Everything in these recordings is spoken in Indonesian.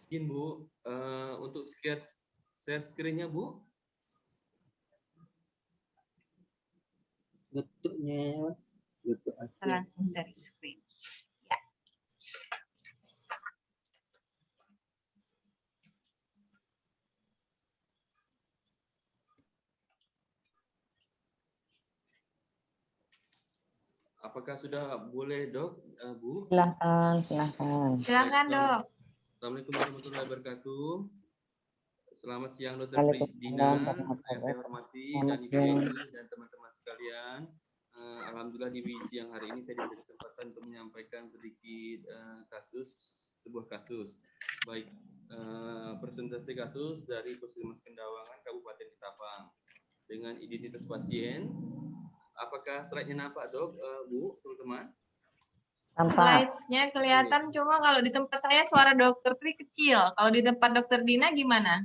Izin Bu, untuk share screen-nya Bu. Bentuknya bentuk aja. Langsung share screen. Ya. Apakah sudah boleh Dok, Bu? Silahkan. Silakan Dok. Assalamualaikum warahmatullahi wabarakatuh. Selamat siang Dr. Waalaikumsalam Dina, warahmatullahi yang saya hormati, dan Selamat Ibu siang. Eni dan teman-teman sekalian. Alhamdulillah di siang hari ini saya diberi kesempatan untuk menyampaikan sedikit sebuah kasus. Baik, presentasi kasus dari Puskesmas Kendawangan, Kabupaten Ketapang. Dengan identitas pasien, apakah slide-nya nampak Dok, Bu, teman-teman? Tampak. Slide-nya kelihatan, cuma kalau di tempat saya suara Dokter Tri kecil. Kalau di tempat Dokter Dina gimana?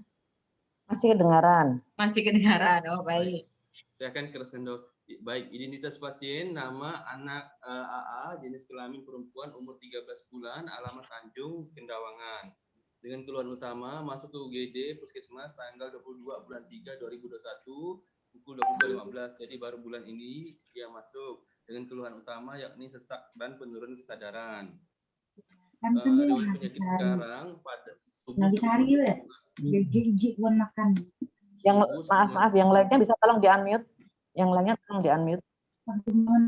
Masih kedengaran. Masih kedengaran. Oh, baik. Saya akan keraskan Dok. Baik, identitas pasien, nama anak AA, jenis kelamin perempuan, umur 13 bulan, alamat Tanjung, Kendawangan. Dengan keluhan utama, masuk ke UGD Puskesmas tanggal 22 bulan 3 2021 pukul 22.15. Jadi baru bulan ini dia masuk dengan keluhan utama yakni sesak dan penurunan kesadaran. Riwayat penyakit sekarang pada subuh. Yang maaf, yang lainnya bisa tolong di-unmute. Yang lainnya tolong di-unmute.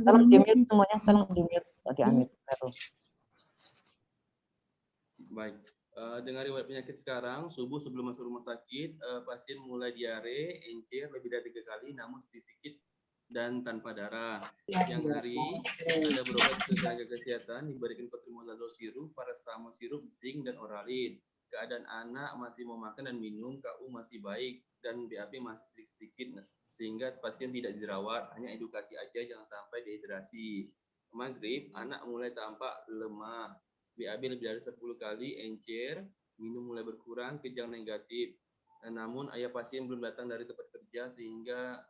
Tolong di-mute semuanya, tolong di-mute. Di-unmute. Baik. Dengan riwayat penyakit sekarang, subuh sebelum masuk rumah sakit, pasien mulai diare, encer lebih dari 3 kali, namun sedikit dan tanpa darah. Siang hari ada berobat ke tenaga kesehatan, diberikan kotrimoxazole sirup, paracetamol sirup, zinc dan oralin. Keadaan anak masih mau makan dan minum, KU masih baik dan BAP masih sedikit-sedikit, sehingga pasien tidak dirawat, hanya edukasi aja jangan sampai dehidrasi. Maghrib, anak mulai tampak lemah, BAB lebih dari 10 kali, encer, minum mulai berkurang, kejang negatif. Namun ayah pasien belum datang dari tempat kerja sehingga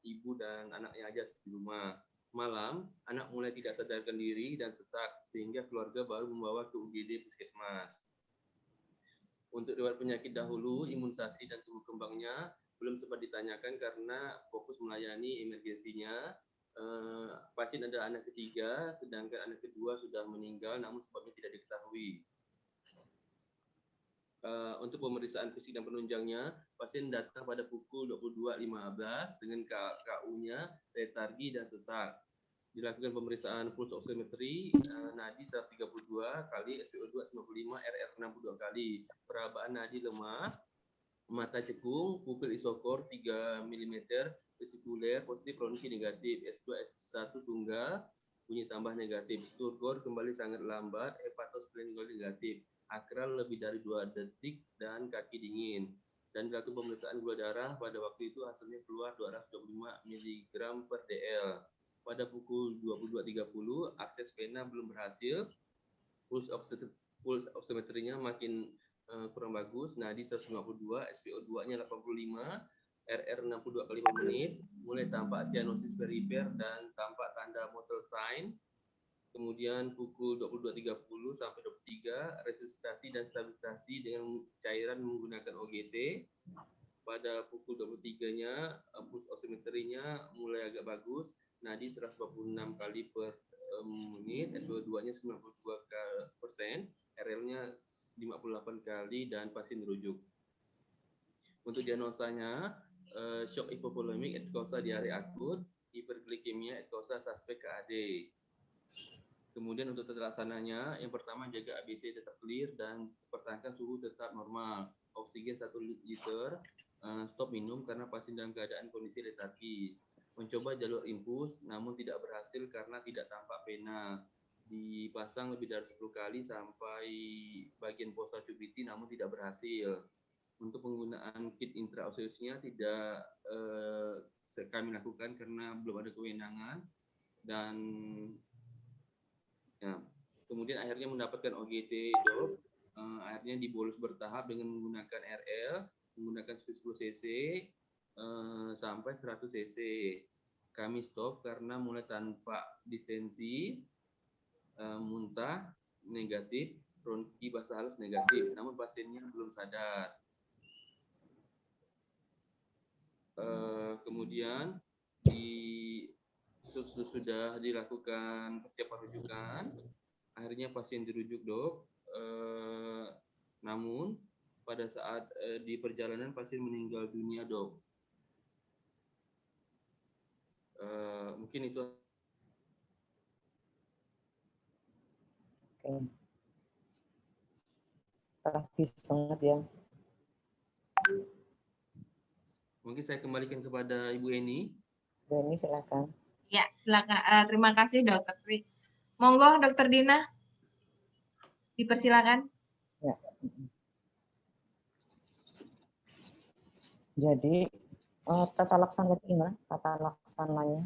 ibu dan anaknya aja di rumah. Malam, anak mulai tidak sadarkan diri dan sesak sehingga keluarga baru membawa ke UGD Puskesmas. Untuk riwayat penyakit dahulu, imunisasi dan tumbuh kembangnya belum sempat ditanyakan karena fokus melayani emergensinya. Pasien adalah anak ketiga, sedangkan anak kedua sudah meninggal, namun sebabnya tidak diketahui. Untuk pemeriksaan fisik dan penunjangnya, pasien datang pada pukul 22.15 dengan KU-nya letargi dan sesak. Dilakukan pemeriksaan pulse oximetry, nadi 132 kali, SpO2 95, RR 62 kali. Perabaan nadi lemah, mata cekung, pupil isokor 3 mm, vesikuler positif kronik negatif, S2 S1 tunggal, bunyi tambah negatif, turgor kembali sangat lambat, hepatosplenomegaly negatif, akral lebih dari 2 detik dan kaki dingin. Dan dilakukan pemeriksaan gula darah, pada waktu itu hasilnya keluar 225 mg per dl. Pada pukul 22.30, akses vena belum berhasil, pulse oximetrinya makin kurang bagus, nadi 152, SpO2-nya 85, RR 62 kali per menit, mulai tampak cyanosis perifer dan tampak tanda motile sign. Kemudian pukul 22.30 sampai 23, resusitasi dan stabilisasi dengan cairan menggunakan OGT. Pada pukul 23-nya, pulse oximetrinya mulai agak bagus, nadi 146 kali per menit, SpO2-nya 92%, RL-nya 58 kali dan pasien dirujuk. Untuk diagnosanya, shock hipovolemik et causa diare akut, hiperglikemia et causa suspek KAD. Kemudian untuk terlaksananya, yang pertama jaga ABC tetap clear dan pertahankan suhu tetap normal, oksigen 1 liter, stop minum karena pasien dalam keadaan kondisi letargis. Mencoba jalur infus namun tidak berhasil karena tidak tampak pena. Dipasang lebih dari 10 kali sampai bagian posa cubitti namun tidak berhasil. Untuk penggunaan kit intraoseusnya tidak kami lakukan karena belum ada kewenangan. Dan ya, kemudian akhirnya mendapatkan OGT dok. Akhirnya dibolus bertahap dengan menggunakan RL, menggunakan 10 cc sampai 100 cc. Kami stop karena mulai tanpa distensi, muntah negatif, bronki basa halus negatif, namun pasiennya belum sadar. Kemudian sudah dilakukan persiapan rujukan, akhirnya pasien dirujuk dok. Namun pada saat di perjalanan pasien meninggal dunia dok. Mungkin itu. Oke. Tragis banget ya. Mungkin saya kembalikan kepada Ibu Eni. Bu Eni silakan. Ya, silakan. Terima kasih Dokter Tri. Monggo Dokter Dina, dipersilakan. Ya. Jadi tata laksana gimana? Tata laksananya?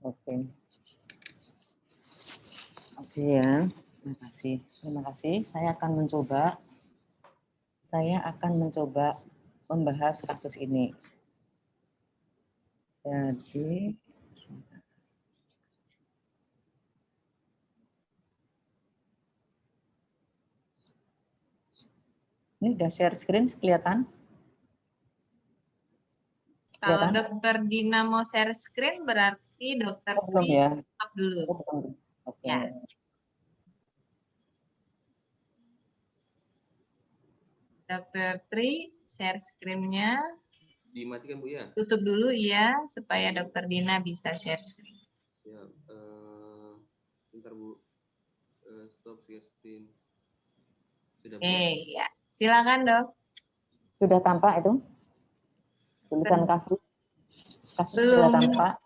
Oke. Oke ya. Terima kasih. Terima kasih. Saya akan mencoba membahas kasus ini. Jadi ini udah share screen kelihatan? Kalau Kelihatan? Dokter Dina mau share screen berarti Dokter Belum Tri ya? stop dulu. Oke. Ya. Dokter Tri share screen-nya. Dimatikan Bu ya. Tutup dulu ya supaya Dokter Dina bisa share screen. Ya, sebentar Bu. Stop share screen. Sudah Bu. Ya. Silakan Dok. Sudah tampak itu? Tulisan kasus? Kasus Belum. sudah tampak?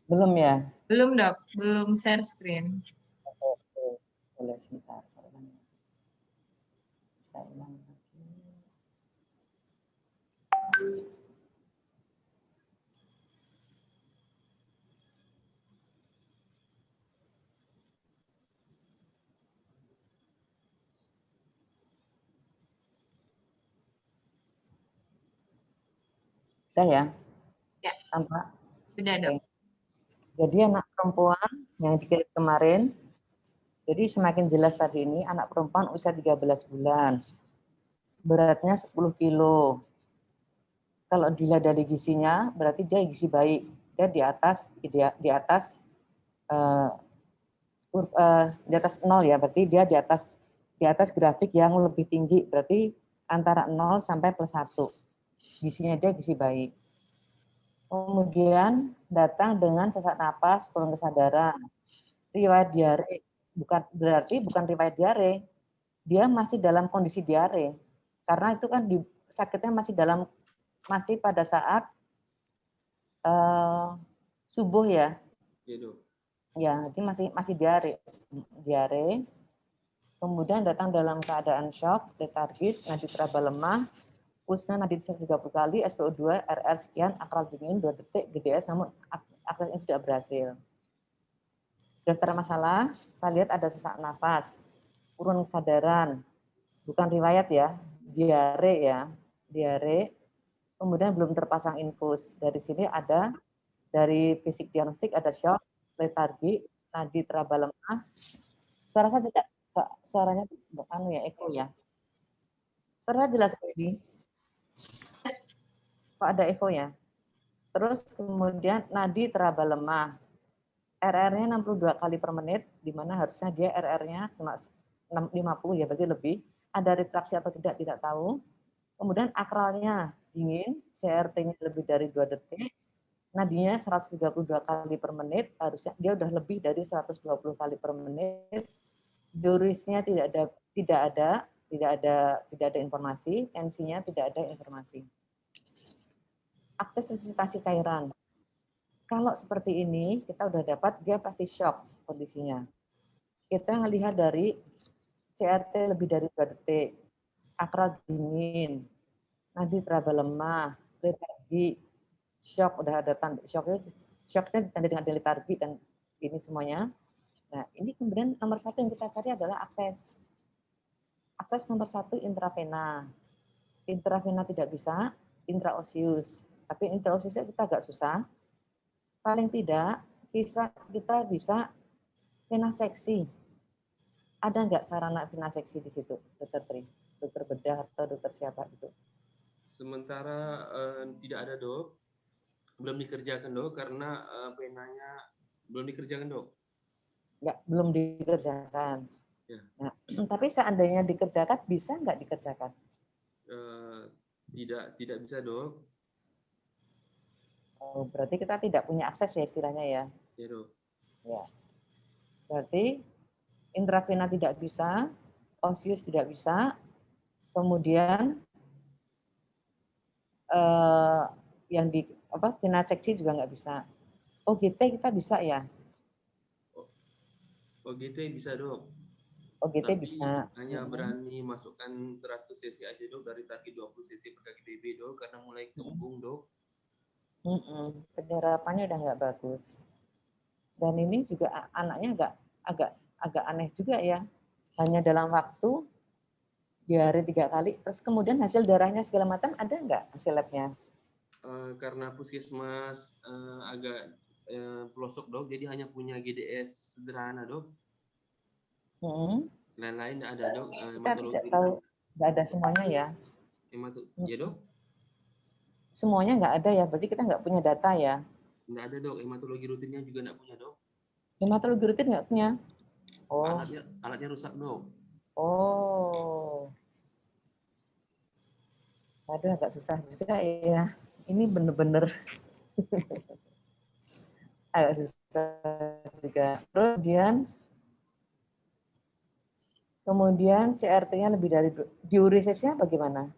Belum ya? Belum Dok, belum share screen. Oke. Boleh sebentar. Saya ulang lagi. Sudah ya? Ya. Tampak? Sudah Dok. Oke. Jadi anak perempuan yang dikirim kemarin, jadi semakin jelas tadi ini anak perempuan usia 13 bulan. Beratnya 10 kilo. Kalau dilihat dari gizinya, berarti dia gizi baik. Dia di atas di atas 0 ya, berarti dia di atas grafik yang lebih tinggi, berarti antara 0 sampai +1. Gizinya dia gizi baik. Kemudian datang dengan sesak napas, kurang kesadaran. Riwayat diare, bukan riwayat diare. Dia masih dalam kondisi diare. Karena itu kan sakitnya masih pada saat subuh ya. Iya Dok. Ya, jadi masih diare. Kemudian datang dalam keadaan shock, letargis, nadi teraba lemah, pulsnya nadi 30 kali, SpO2, RR sekian, akral dingin 2 detik, GDS namun aksesnya tidak berhasil. Daftar masalah, saya lihat ada sesak nafas, kurang kesadaran, bukan riwayat ya, diare, kemudian belum terpasang infus. Dari sini ada, dari fisik diagnostik ada shock, letargi, nadi teraba lemah, suara saya tidak, suaranya echo ya. Suara jelas ini. Kok ada echo ya? Terus kemudian nadi teraba lemah. RR-nya 62 kali per menit, di mana harusnya dia RR-nya cuma 50 ya, berarti lebih. Ada retraksi atau tidak tahu. Kemudian akralnya dingin, CRT-nya lebih dari 2 detik. Nadinya 132 kali per menit, harusnya dia udah lebih dari 120 kali per menit. Durisnya tidak ada informasi, tensinya tidak ada informasi. Akses resusitasi cairan. Kalau seperti ini, kita udah dapat dia pasti shock kondisinya. Kita ngelihat dari CRT lebih dari 2 detik, akral dingin, nadi teraba lemah, letargi, shock, udah ada tanda shocknya ditandai dengan letargi dan ini semuanya. Nah, ini kemudian nomor satu yang kita cari adalah akses. Akses nomor satu intravena. Intravena tidak bisa, intraosius. Tapi intraosiusnya kita agak susah. Paling tidak kita bisa vena seksi. Ada nggak sarana vena seksi di situ, Dokter Tri? Dokter bedah atau dokter siapa itu? Sementara tidak ada dok, belum dikerjakan dok karena penanya belum dikerjakan dok. Nggak, belum dikerjakan. Ya. Nah, tapi seandainya dikerjakan, bisa nggak dikerjakan? Tidak bisa dok. Oh, berarti kita tidak punya akses ya istilahnya ya? Ya dok. Ya. Berarti intravena tidak bisa, osius tidak bisa, kemudian yang di vena seksi juga nggak bisa. OGT kita bisa ya? OGT bisa dok. OGT Tapi bisa. hanya berani masukkan 100 cc aja dok dari target 20 cc per kaki DB dok karena mulai kembung dok. Penyerapannya udah nggak bagus. Dan ini juga anaknya agak aneh juga ya. Hanya dalam waktu di hari 3 kali, terus kemudian hasil darahnya segala macam ada nggak hasil labnya? Karena puskesmas agak pelosok dok, jadi hanya punya GDS sederhana dok. Lain-lain ada dok. Kita tidak tahu, nggak ada semuanya ya. Ya dok? Semuanya nggak ada ya, berarti kita nggak punya data ya? Nggak ada dok, hematologi rutinnya juga nggak punya dok. Hematologi rutin nggak punya? Oh. Alatnya rusak dok. Oh. Aduh, agak susah juga ya. Ini bener-bener agak susah juga. Kemudian CRT-nya lebih dari diurisisnya bagaimana?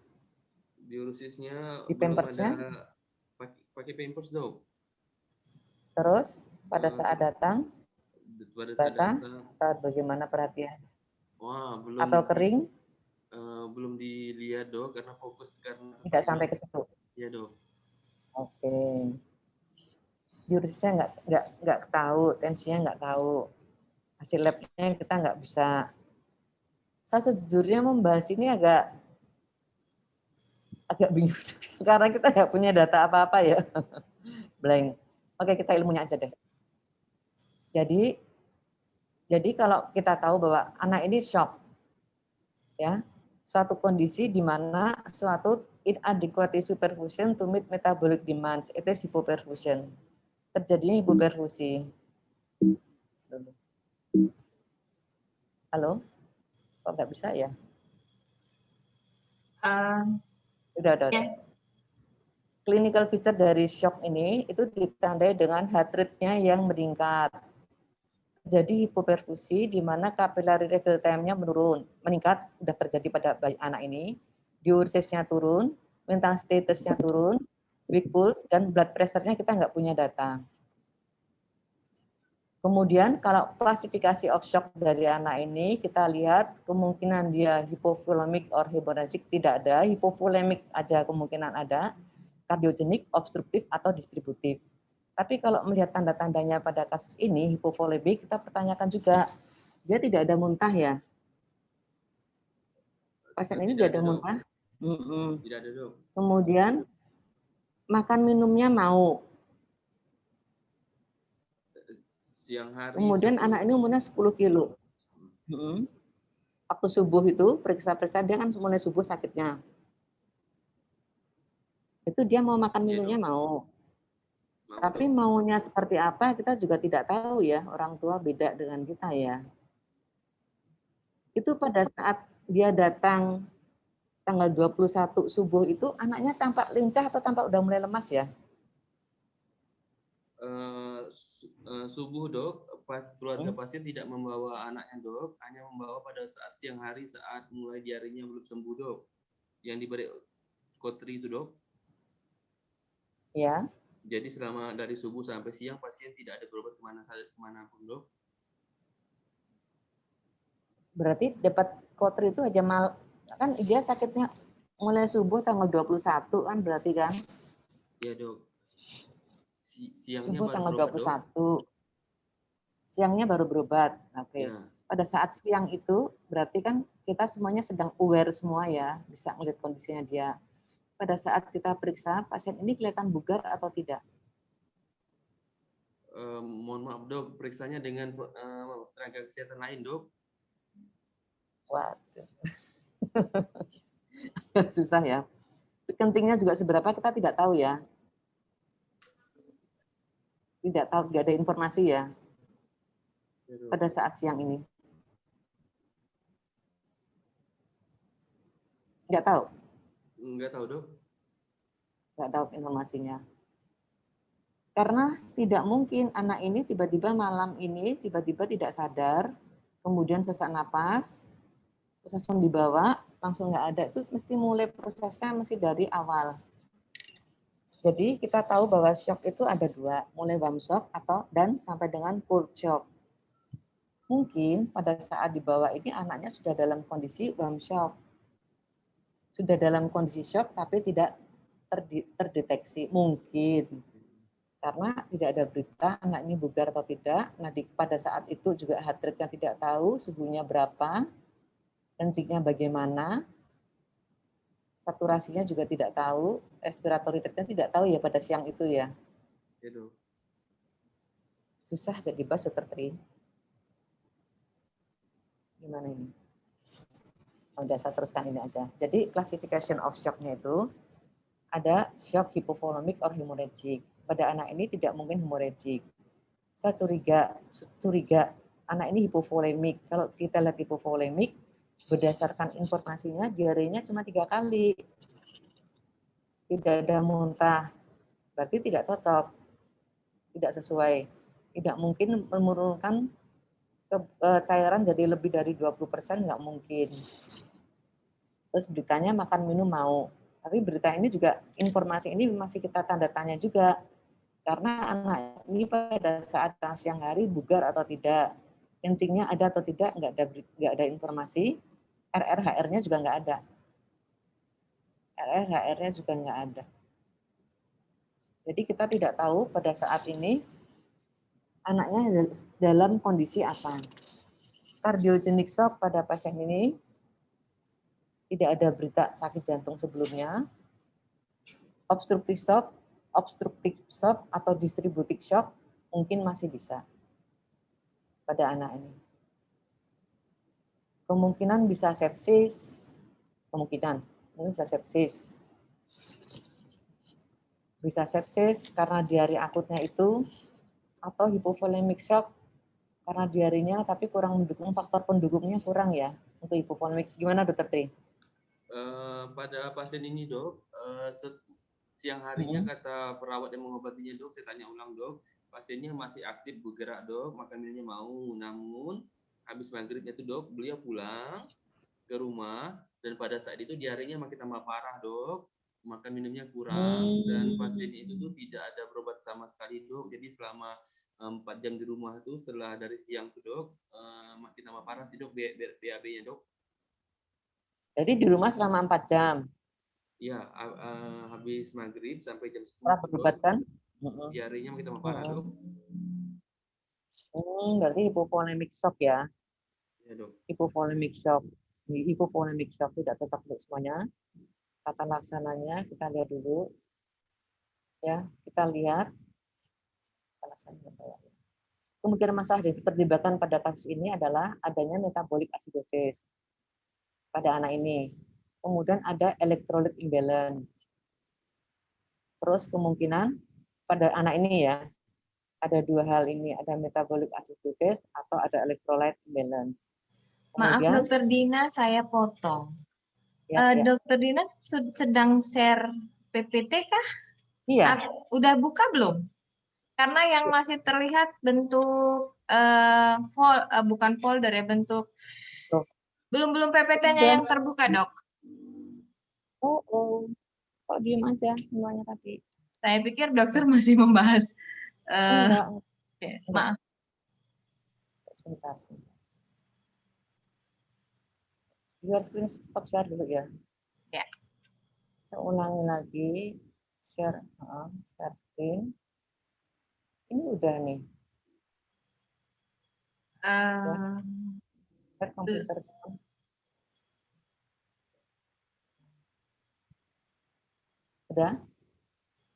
Diurisisnya Di belum pampersnya? ada pakai pampers dok. Terus pada saat datang basah atau bagaimana perhatian? Wah, belum. Atau kering? Belum dilihat dok karena fokus karena tidak sampai ke situ. Iya dok. Oke. Diurisisnya nggak tahu, tensinya nggak tahu, hasil labnya kita nggak bisa. Saya sejujurnya membahas ini agak bingung karena kita nggak punya data apa-apa ya. Blank. Oke, kita ilmunya aja deh. Jadi kalau kita tahu bahwa anak ini shock, ya, suatu kondisi di mana suatu inadequate superfusion to meet metabolic demands, it is hypoperfusion. Terjadinya hipoperfusi. Halo? Kok nggak bisa ya? Udah. Ya. Clinical feature dari shock ini itu ditandai dengan heart rate-nya yang meningkat. Jadi hipoperfusi di mana capillary refill time-nya meningkat, sudah terjadi pada anak ini. Diurisisnya turun, mental status-nya turun, weak pulse, dan blood pressure-nya kita nggak punya data. Kemudian kalau klasifikasi of shock dari anak ini, kita lihat kemungkinan dia hypovolemic or hemorrhagic tidak ada, hypovolemic aja kemungkinan ada, kardiogenik, obstruktif, atau distributif. Tapi kalau melihat tanda-tandanya pada kasus ini, hipovolemic, kita pertanyakan juga, dia tidak ada muntah ya? Pasien ini tidak ada muntah? Tidak ada dok. Kemudian makan minumnya mau. Siang hari. Kemudian anak ini umurnya 10 kilo. Waktu subuh itu, periksa-periksa dia kan mulai subuh sakitnya. Itu dia mau makan minumnya mau. Tapi maunya seperti apa kita juga tidak tahu ya, orang tua beda dengan kita ya. Itu pada saat dia datang tanggal 21 subuh itu anaknya tampak lincah atau tampak udah mulai lemas ya? Subuh dok, keluarga pasien tidak membawa anaknya dok, hanya membawa pada saat siang hari saat mulai diarinya belum sembuh dok. Yang diberi kotri itu dok. Ya. Jadi selama dari subuh sampai siang pasien tidak ada berobat kemanapun dok. Berarti dapat kotri itu aja kan dia sakitnya mulai subuh tanggal 21 kan berarti kan? Iya dok. Siangnya subuh tanggal 21. Dok? Siangnya baru berobat. Oke. Ya. Pada saat siang itu berarti kan kita semuanya sedang aware semua ya, bisa melihat kondisinya dia. Pada saat kita periksa, pasien ini kelihatan bugar atau tidak? Mohon maaf dok, periksanya dengan tenaga kesehatan lain dok. Waduh. Susah ya. Kencingnya juga seberapa kita tidak tahu ya. Tidak tahu, tidak ada informasi ya Ya, dok. pada saat siang ini. Nggak tahu, Nggak tahu dok. nggak tahu informasinya. Karena tidak mungkin anak ini tiba-tiba malam ini tiba-tiba tidak sadar, kemudian sesak napas, terus langsung dibawa, langsung nggak ada. Itu mesti mulai prosesnya mesti dari awal. Jadi kita tahu bahwa shock itu ada dua, mulai warm shock dan sampai dengan cold shock. Mungkin pada saat dibawa ini anaknya sudah dalam kondisi warm shock. Sudah dalam kondisi shock tapi tidak terdeteksi. Mungkin. Karena tidak ada berita anak ini bugar atau tidak. Nah, pada saat itu juga heart rate-nya tidak tahu, suhunya berapa, kencingnya bagaimana, saturasinya juga tidak tahu, respiratory rate-nya tidak tahu ya pada siang itu ya. Ya dok. Susah gak dibahas Dr. Tri? Gimana ini? Udah saya teruskan ini aja. Jadi classification of shock-nya itu ada shock hypovolemic or hemorrhagic. Pada anak ini tidak mungkin hemorrhagic. Saya curiga anak ini hipovolemik. Kalau kita lihat hipovolemik, berdasarkan informasinya diarenya cuma 3 kali. Tidak ada muntah. Berarti tidak cocok. Tidak sesuai. Tidak mungkin menurunkan cairan jadi lebih dari 20%, nggak mungkin. Terus beritanya makan minum mau. Tapi berita ini juga, informasi ini masih kita tanda tanya juga. Karena anak ini pada saat siang hari bugar atau tidak, kencingnya ada atau tidak, nggak ada informasi. RR-HR-nya juga nggak ada. RR-HR-nya juga nggak ada. Jadi kita tidak tahu pada saat ini anaknya dalam kondisi apa. Cardiogenic shock pada pasien ini tidak ada berita sakit jantung sebelumnya. Obstructive shock atau distributic shock mungkin masih bisa pada anak ini. Kemungkinan bisa sepsis, mungkin bisa sepsis. Bisa sepsis karena diare akutnya itu, atau hipovolemic shock karena diarenya tapi kurang mendukung, faktor pendukungnya kurang ya untuk hipovolemic. Gimana Dr. Tri? Pada pasien ini dok, siang harinya kata perawat yang mengobatinya dok, saya tanya ulang dok, pasiennya masih aktif bergerak dok, makan minumnya mau, namun habis maghribnya itu dok, beliau pulang ke rumah dan pada saat itu diarenya makin tambah parah dok, makan minumnya kurang dan pasien itu tuh tidak ada berobat sama sekali dok, jadi selama 4 jam di rumah itu setelah dari siang tuh dok, makin tambah parah sih dok BAB-nya dok. Jadi di rumah selama 4 jam. Ya, habis maghrib sampai jam 10 Setelah berobat kan? diarenya makin tambah parah dok. Berarti hipovolemic shock ya. Ya dok. Hipovolemic shock. Hipovolemic shock tidak cocok untuk semuanya. Tata laksananya kita lihat dulu. Ya, kita lihat. Kemungkinan masalah yang diperdebatkan pada kasus ini adalah adanya metabolic acidosis pada anak ini. Kemudian ada electrolyte imbalance. Terus kemungkinan pada anak ini ya, ada 2 hal ini, ada metabolic acidosis atau ada electrolyte imbalance. Maaf Kemudian, Dokter Dina, saya potong. ya. Dokter Dina sedang share PPT kah? Iya. Udah buka belum? Karena yang masih terlihat bentuk bukan folder ya, bentuk Tuh. belum PPT-nya yang terbuka dok. Oh. Kok diem aja semuanya tadi? Saya pikir dokter masih membahas. Enggak. Maaf. Sebentar. Biar screen stop share dulu ya. Ya. Saya ulangi lagi. Share screen. Ini udah nih. Komputer. Udah?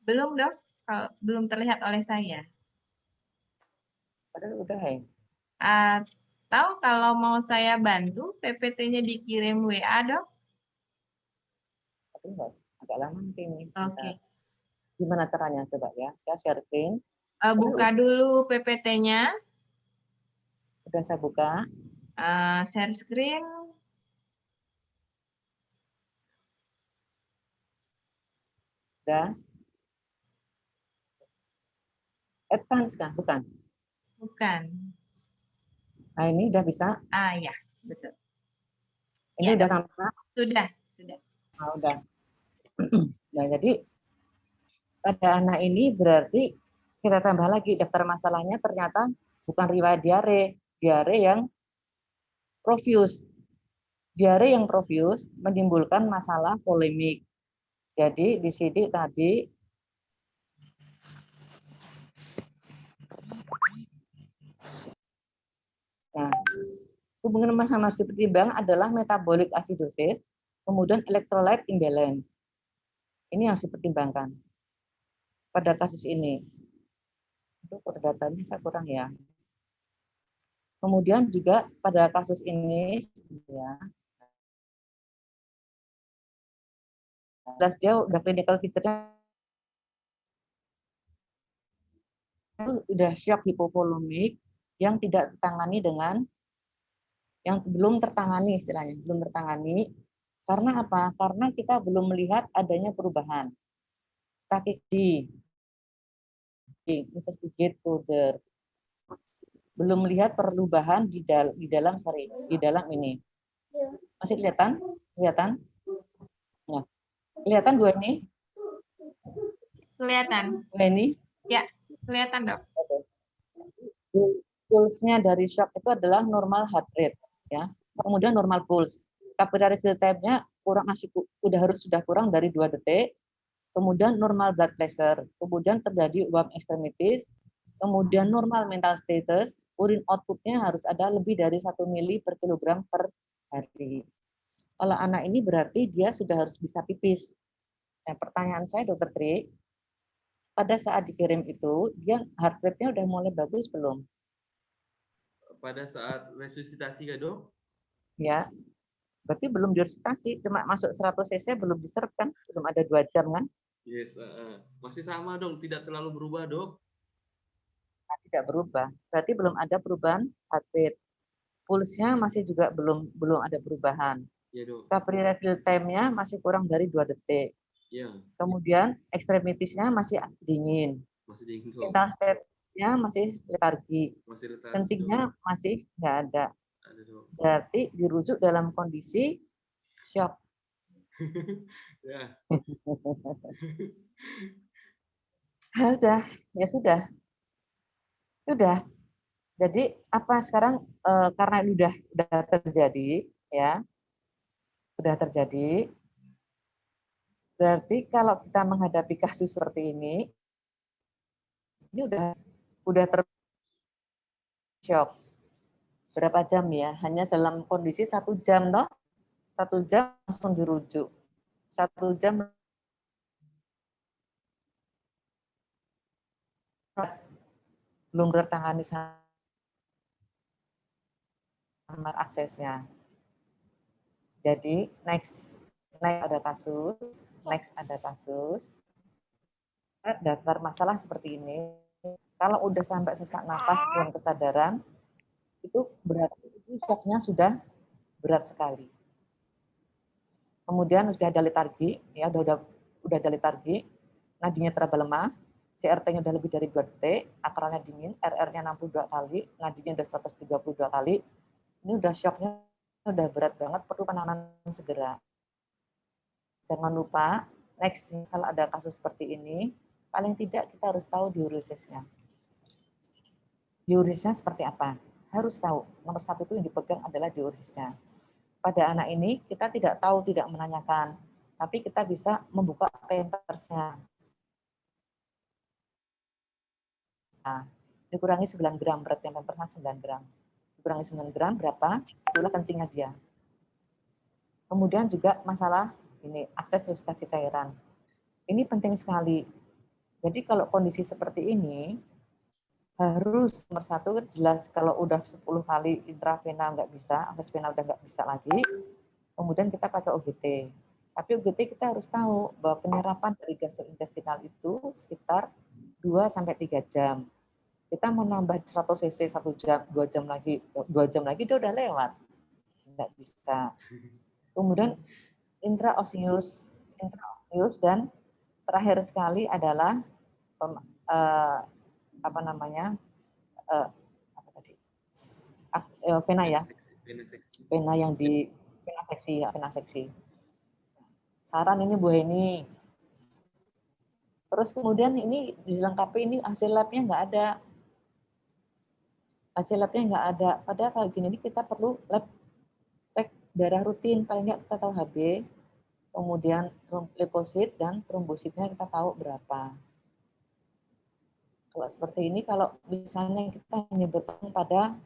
Belum dok, belum terlihat oleh saya. Padahal udah ya. Atau kalau mau saya bantu, PPT-nya dikirim WA dok? Tapi enggak, agak lama mungkin ini. Oke. Gimana caranya coba ya? Saya share screen. Buka dulu PPT-nya. Udah saya buka. Share screen. Udah. Advance kan? Bukan. Bukan. Nah ini udah bisa. Ya, betul. Ini Ya, udah nampak. Sudah. Udah. Nah jadi pada anak ini berarti kita tambah lagi daftar masalahnya ternyata bukan riwayat diare yang profuse. Diare yang profuse menimbulkan masalah polemik. Jadi di sini tadi nah, hubungan sama harus dipertimbang adalah metabolic acidosis, kemudian electrolyte imbalance. Ini yang harus dipertimbangkan pada kasus ini. Itu datanya saya kurang ya. Kemudian juga pada kasus ini ya, dia udah clinical feature-nya itu udah shock hipovolemik yang tidak tertangani dengan yang belum tertangani istilahnya, belum tertangani. Karena apa? Karena kita belum melihat adanya perubahan. Takikardi, investigate further. Belum melihat perubahan di dalam ini. Masih kelihatan? Kelihatan? Nah, kelihatan dua ini? Kelihatan. Dua ini? Ya, kelihatan dok. Pulse-nya dari shock itu adalah normal heart rate, ya. Kemudian normal pulse. Capillary fill time-nya sudah kurang dari 2 detik. Kemudian normal blood pressure. Kemudian terjadi warm extremities. Kemudian normal mental status. Urin output-nya harus ada lebih dari 1 mili per kilogram per hari. Kalau anak ini berarti dia sudah harus bisa pipis. Nah, pertanyaan saya, Dokter Tri, pada saat dikirim itu, dia heart rate-nya udah mulai bagus belum? Pada saat resusitasi ya dok? Ya, berarti belum diresusitasi, cuma masuk 100 cc belum diserap kan? Belum ada 2 jam kan? Yes, masih sama dong, tidak terlalu berubah dok? Nah, tidak berubah, berarti belum ada perubahan heart rate. Pulse-nya masih juga belum ada perubahan. Ya dok. Capillary fill time-nya masih kurang dari 2 detik. Ya. Kemudian extremities-nya masih dingin. Masih dingin dok. Mental state-nya masih letargi. Masih letargi. Kencingnya masih nggak ada. Ada dok. Berarti dirujuk dalam kondisi shock. Ya. Udah, ya sudah. Sudah. Jadi apa sekarang karena ini udah terjadi ya. Sudah terjadi. Berarti kalau kita menghadapi kasus seperti ini udah shock. Berapa jam ya? Hanya dalam kondisi 1 jam toh. 1 jam langsung dirujuk. 1 jam belum tertangani sama aksesnya. Jadi next ada kasus, daftar masalah seperti ini. Kalau udah sampai sesak nafas dan kesadaran, itu berarti shocknya sudah berat sekali. Kemudian sudah ada letargi, ya udah ada letargi, nadinya teraba lemah, CRT-nya udah lebih dari 2 detik, akralnya dingin, RR-nya 62 kali, nadinya udah 132 kali. Ini udah shocknya udah berat banget, perlu penanganan segera. Jangan lupa, next kalau ada kasus seperti ini, paling tidak kita harus tahu diuresisnya. Diuresisnya seperti apa? Harus tahu. Nomor 1 itu yang dipegang adalah diuresisnya. Pada anak ini kita tidak tahu, tidak menanyakan, tapi kita bisa membuka pampersnya. Nah, dikurangi 9 gram, beratnya pampersnya 9 gram. dikurangi 9 gram berapa, itulah kencingnya dia. Kemudian juga masalah ini akses restorasi cairan. Ini penting sekali. Jadi kalau kondisi seperti ini harus nomor satu jelas kalau udah 10 kali intravena nggak bisa, akses vena udah nggak bisa lagi, kemudian kita pakai OGT. Tapi OGT kita harus tahu bahwa penyerapan dari gastrointestinal itu sekitar 2-3 jam. Kita mau nambah 100 cc 1 jam, 2 jam lagi, 2 jam lagi dia udah lewat. Nggak bisa. Kemudian intraosseous dan terakhir sekali adalah apa namanya? Apa tadi? Vena ya. Vena yang di vena seksi. Saran ini Bu Heni. Terus kemudian ini dilengkapi ini hasil labnya nggak ada. Hasil labnya nggak ada. Padahal kalau gini ini kita perlu lab cek darah rutin. Paling nggak kita tahu HB, kemudian leukosit dan trombositnya kita tahu berapa. Kalau seperti ini, kalau misalnya kita hanya berpegang pada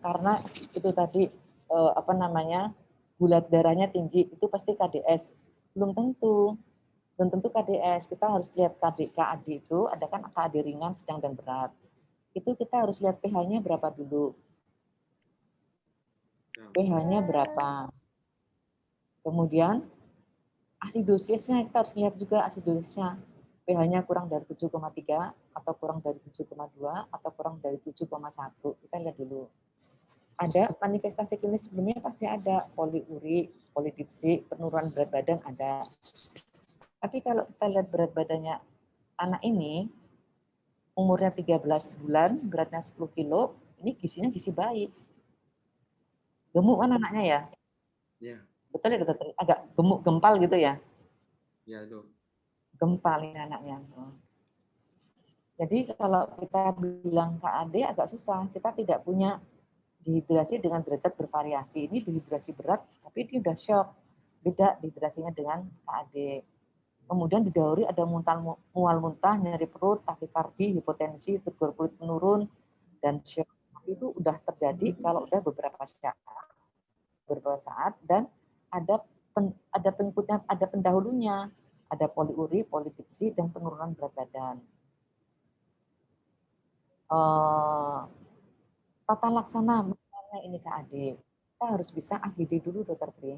karena itu tadi apa namanya gula darahnya tinggi, itu pasti KDS. Belum tentu KDS. Kita harus lihat KAD itu ada kan KAD ringan, sedang dan berat. Itu kita harus lihat pH-nya berapa dulu. pH-nya berapa. Kemudian asidosisnya kita harus lihat juga asidosisnya. pH-nya kurang dari 7,3 atau kurang dari 7,2 atau kurang dari 7,1. Kita lihat dulu. Ada manifestasi klinis sebelumnya pasti ada poliuri, polidipsi, penurunan berat badan ada. Tapi kalau kita lihat berat badannya anak ini umurnya 13 bulan, beratnya 10 kilo, ini gizinya gizi baik. Gemuk kan anaknya ya? Ya. Betul ya dokter? Agak gemuk, gempal gitu ya? Ya, Dok. Gempal ini anaknya. Jadi kalau kita bilang KAD agak susah. Kita tidak punya dehidrasi dengan derajat bervariasi. Ini dehidrasi berat, tapi dia udah shock. Beda dehidrasinya dengan KAD. Kemudian didahului ada mual muntah, nyeri perut, takikardi, hipotensi, tegur kulit menurun, dan shock. Itu udah terjadi kalau udah beberapa saat dan ada pengikutnya, ada pendahulunya, ada poliuri, polidipsi, dan penurunan berat badan. Tata laksana misalnya ini KAD, kita harus bisa AGD dulu dokter Tri.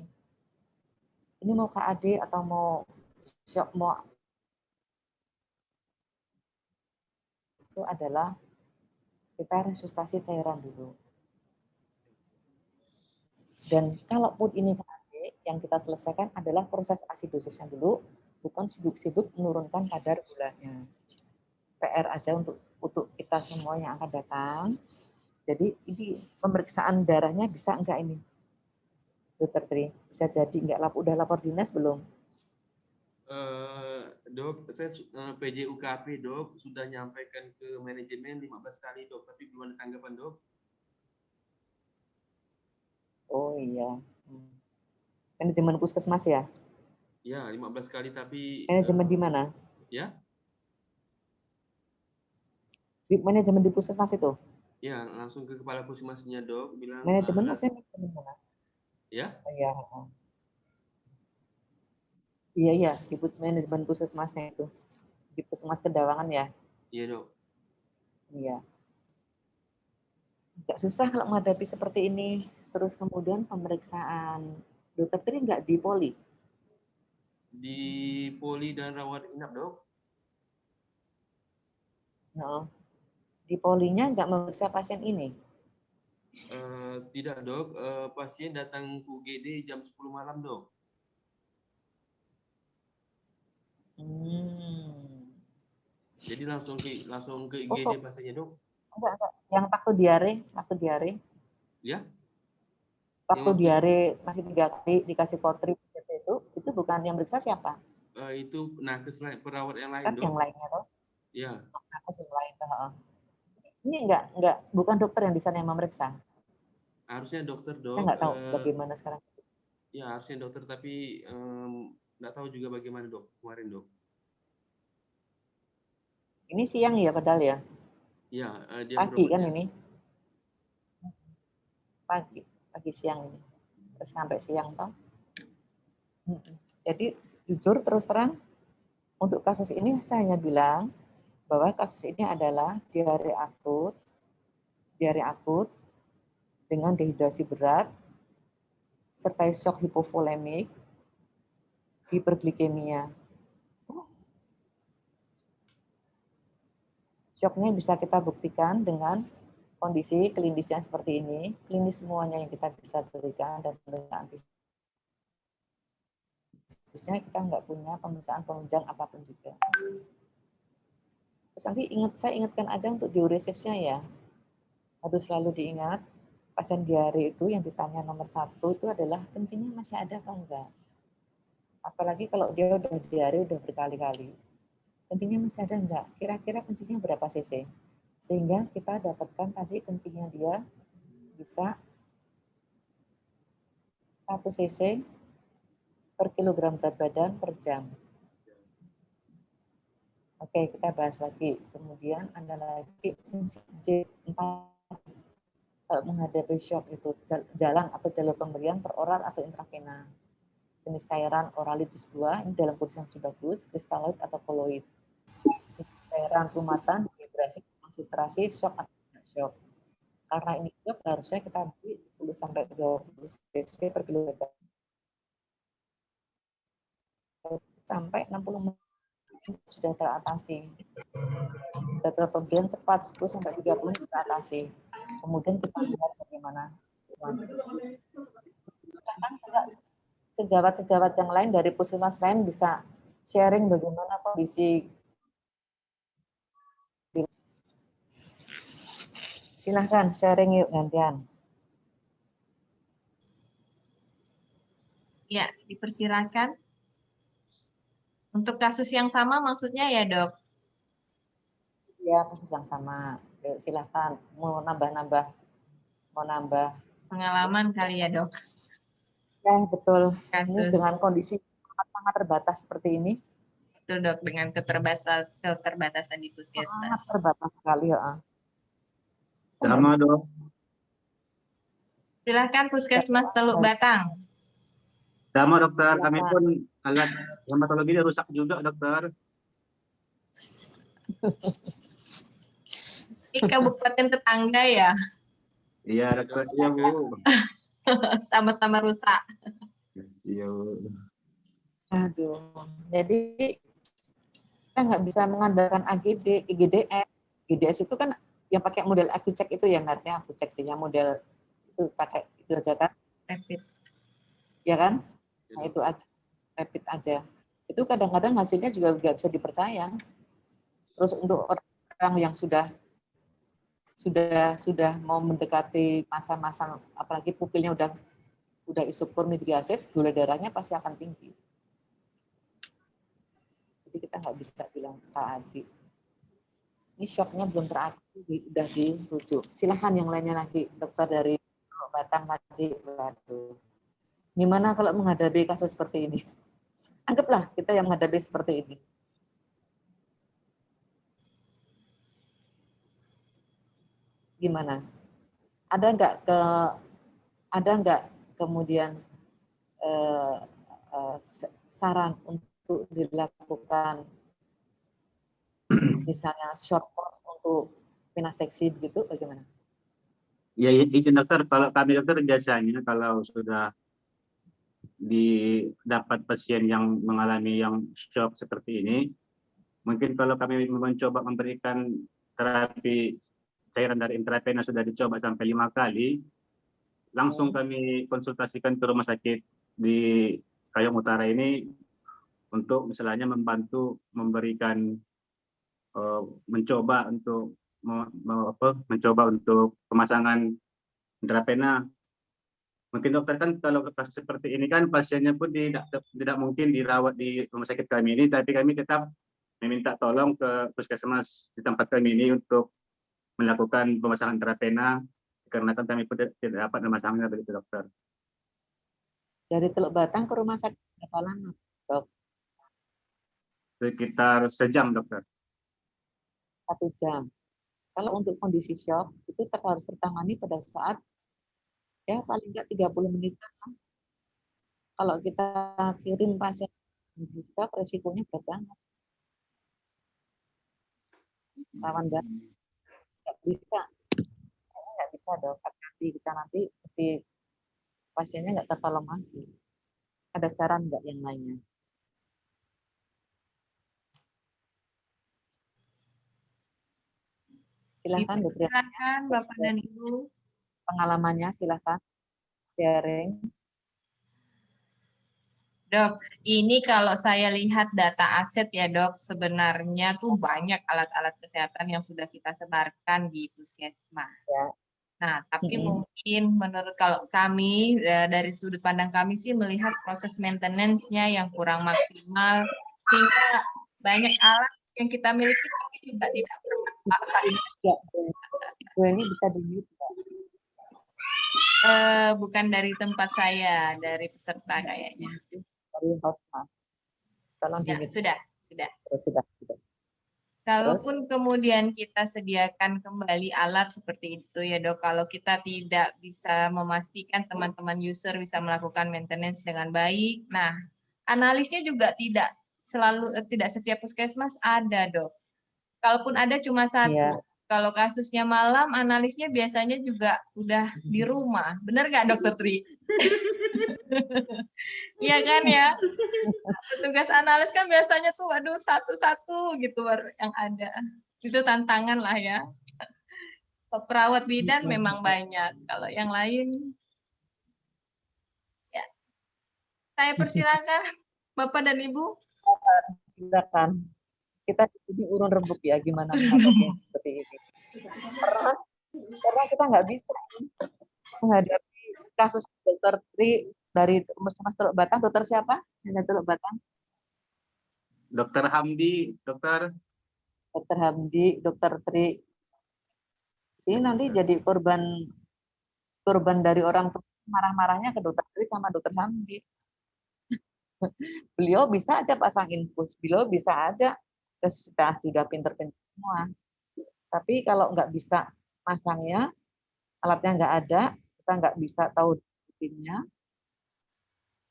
Ini mau KAD atau mau shock, mau itu adalah kita resusitasi cairan dulu. Dan kalaupun ini KAD, yang kita selesaikan adalah proses asidosisnya dulu, bukan sibuk-sibuk menurunkan kadar gulanya. PR aja untuk kita semua yang akan datang. Jadi ini pemeriksaan darahnya bisa enggak ini, dokter Tri? Bisa jadi enggak? Udah lapor dinas belum? Dok, saya PJUKP dok sudah nyampaikan ke manajemen 15 kali dok, tapi belum ada tanggapan dok. Oh iya. Manajemen puskesmas ya? Ya, 15 kali tapi. Manajemen di mana? Ya? Di manajemen di puskesmas itu? Ya, langsung ke kepala puskesmasnya dok, bilang. Manajemen maksudnya manajemen mana? Ya? Oh, iya. Iya, di manajemen puskesmasnya itu. Di puskesmas Kedawangan ya? Iya dok. Iya. Nggak susah kalau menghadapi seperti ini. Terus kemudian pemeriksaan. Dokter Tri nggak di poli? Di poli dan rawat inap dok. No. Di polinya nggak memeriksa pasien ini? Tidak dok, pasien datang ke UGD jam 10 malam dok. Jadi langsung ke IGD pasiennya dok. Enggak. Yang waktu diare. Ya? Waktu diare masih 3 kali dikasih kotrip itu bukan yang meriksa siapa? Itu nakes perawat yang lain Kan dok. yang lainnya toh? Iya. Nakes yang lain toh. Ini enggak bukan dokter yang di sana yang memeriksa. Harusnya dokter dok. Saya nggak tahu bagaimana sekarang. Ya harusnya dokter tapi nggak tahu juga bagaimana dok kemarin dok. Ini siang ya padahal ya? Iya, dia pagi kan ini? pagi siang ini. Terus sampai siang toh. Jadi jujur terus terang untuk kasus ini saya hanya bilang bahwa kasus ini adalah diare akut dengan dehidrasi berat serta shock hipovolemik, hiperglikemia. Shocknya bisa kita buktikan dengan kondisi klinis yang seperti ini, klinis semuanya yang kita bisa berikan dan pemeriksaan fisiknya kita nggak punya pemeriksaan penunjang apapun juga. Terus nanti saya ingatkan aja untuk diuresisnya ya, harus selalu diingat pasien diare itu yang ditanya nomor 1 itu adalah kencingnya masih ada atau enggak. Apalagi kalau dia udah diare udah berkali-kali. Kencingnya masih ada enggak? Kira-kira kencingnya berapa cc? Sehingga kita dapatkan tadi kencingnya dia bisa 1 cc per kilogram berat badan per jam. Oke, kita bahas lagi. Kemudian ada lagi fungsi J4 menghadapi shock itu jalan atau jalur pemberian per oral atau intravena. Jenis cairan oralitis 2 ini dalam kondisi yang sudah bagus, kristaloid atau koloid. Cairan rumatan, dehidrasi, konsentrasi, shock atau tidak shock. Karena ini shock harusnya kita beri 10 sampai 20 cc per kilogram sampai 60 menit sudah teratasi. Jadwal pemberian cepat 10 sampai 30 menit teratasi. Kemudian kita lihat bagaimana. Sejawat-sejawat yang lain dari puskesmas lain bisa sharing bagaimana kondisi. Silahkan sharing yuk gantian. Ya, dipersilakan. Untuk kasus yang sama maksudnya ya, Dok? Ya, kasus yang sama. Yuk, silahkan. Mau nambah Pengalaman kali ya, Dok? Ya, betul. Kasus. Ini dengan kondisi sangat terbatas seperti ini. Betul, Dok, dengan keterbatasan di puskesmas. Sangat terbatas sekali, ya. Sama, Dok. Silahkan Puskesmas Teluk Batang. Sama, Dokter. Kami pun alat hematologinya rusak juga, Dokter. Di kabupaten tetangga ya? Iya, Dokter. Iya, Bu. Sama-sama rusak. Iya, Bu. Aduh. Jadi kita nggak bisa mengandalkan AGD, IGDS. IGDS itu kan yang pakai model aku cek itu ya, artinya aku cek sih, yang model itu pakai itu aja kan? Rapid. Ya kan? Nah itu aja, rapid aja. Itu kadang-kadang hasilnya juga nggak bisa dipercaya. Terus untuk orang yang sudah mau mendekati masa-masa, apalagi pupilnya udah isopur midriasis, gula darahnya pasti akan tinggi. Jadi kita nggak bisa bilang Kak Adi. Ini shocknya belum teratasi, udah dirujuk. Silahkan yang lainnya lagi, dokter dari Batang tadi. Waduh. Gimana kalau menghadapi kasus seperti ini? Anggaplah kita yang menghadapi seperti ini. Gimana? Ada nggak kemudian saran untuk dilakukan misalnya short course untuk venaseksi begitu, bagaimana? Ya, izin dokter, kalau kami dokter biasanya kalau sudah didapat pasien yang mengalami yang shock seperti ini, mungkin kalau kami mencoba memberikan terapi cairan dari intravena sudah dicoba sampai 5 kali, langsung kami konsultasikan ke rumah sakit di Kayong Utara ini untuk misalnya membantu memberikan mencoba untuk pemasangan intravena. Mungkin dokter kan kalau kasus seperti ini kan pasiennya pun tidak mungkin dirawat di rumah sakit kami ini, tapi kami tetap meminta tolong ke puskesmas di tempat kami ini untuk melakukan pemasangan intravena karena kan kami pun tidak dapat memasangnya, begitu dokter. Dari Teluk Batang ke rumah sakit berapa lama, Dok? Sekitar sejam, dokter. 1 jam. Kalau untuk kondisi shock, itu harus tertangani pada saat Ya paling nggak 30 menit. Kalau kita kirim pasien juga resikonya berat banget. Lawan darah nggak bisa. Kayaknya nggak bisa dok. Hati kita nanti mesti pasiennya nggak tertolong lagi. Ada saran nggak yang lainnya? Silahkan dokter. Silakan Bapak dan Ibu. Pengalamannya silahkan sharing. Dok, ini kalau saya lihat data aset ya dok, sebenarnya tuh banyak alat-alat kesehatan yang sudah kita sebarkan di puskesmas. Ya. Nah, tapi mungkin menurut kalau kami dari sudut pandang kami sih melihat proses maintenance-nya yang kurang maksimal sehingga banyak alat yang kita miliki tapi juga tidak bermanfaat. Ini bisa di-mute. Bukan dari tempat saya, dari peserta kayaknya. Dari hostnya. Tolong Ya, di-mute. sudah. Sudah. Kalaupun kemudian kita sediakan kembali alat seperti itu ya dok, kalau kita tidak bisa memastikan teman-teman user bisa melakukan maintenance dengan baik, nah analisnya juga tidak setiap puskesmas ada dok. Kalaupun ada cuma satu. Ya. Kalau kasusnya malam, analisnya biasanya juga udah di rumah. Benar nggak dokter Tri? Iya kan ya? Petugas analis kan biasanya tuh aduh satu-satu gitu baru yang ada. Itu tantangan lah ya. Perawat bidan memang banyak. Kalau yang lain ya. Saya persilakan Bapak dan Ibu. Silakan. Kita jadi urun rembuk ya gimana menghadapi seperti ini. Karena kita nggak bisa menghadapi kasus dokter Tri dari Puskesmas Teluk Batang. Dokter siapa? Dari Teluk Batang. Dokter Hamdi, dokter. Dokter Hamdi, dokter Tri. Ini nanti jadi korban dari orang tua marah-marahnya ke dokter Tri sama dokter Hamdi. Beliau bisa aja pasang infus, beliau bisa aja resusitasi, sudah pinter-pinter semua. Tapi kalau nggak bisa masangnya, alatnya nggak ada, kita nggak bisa tahu rutinnya,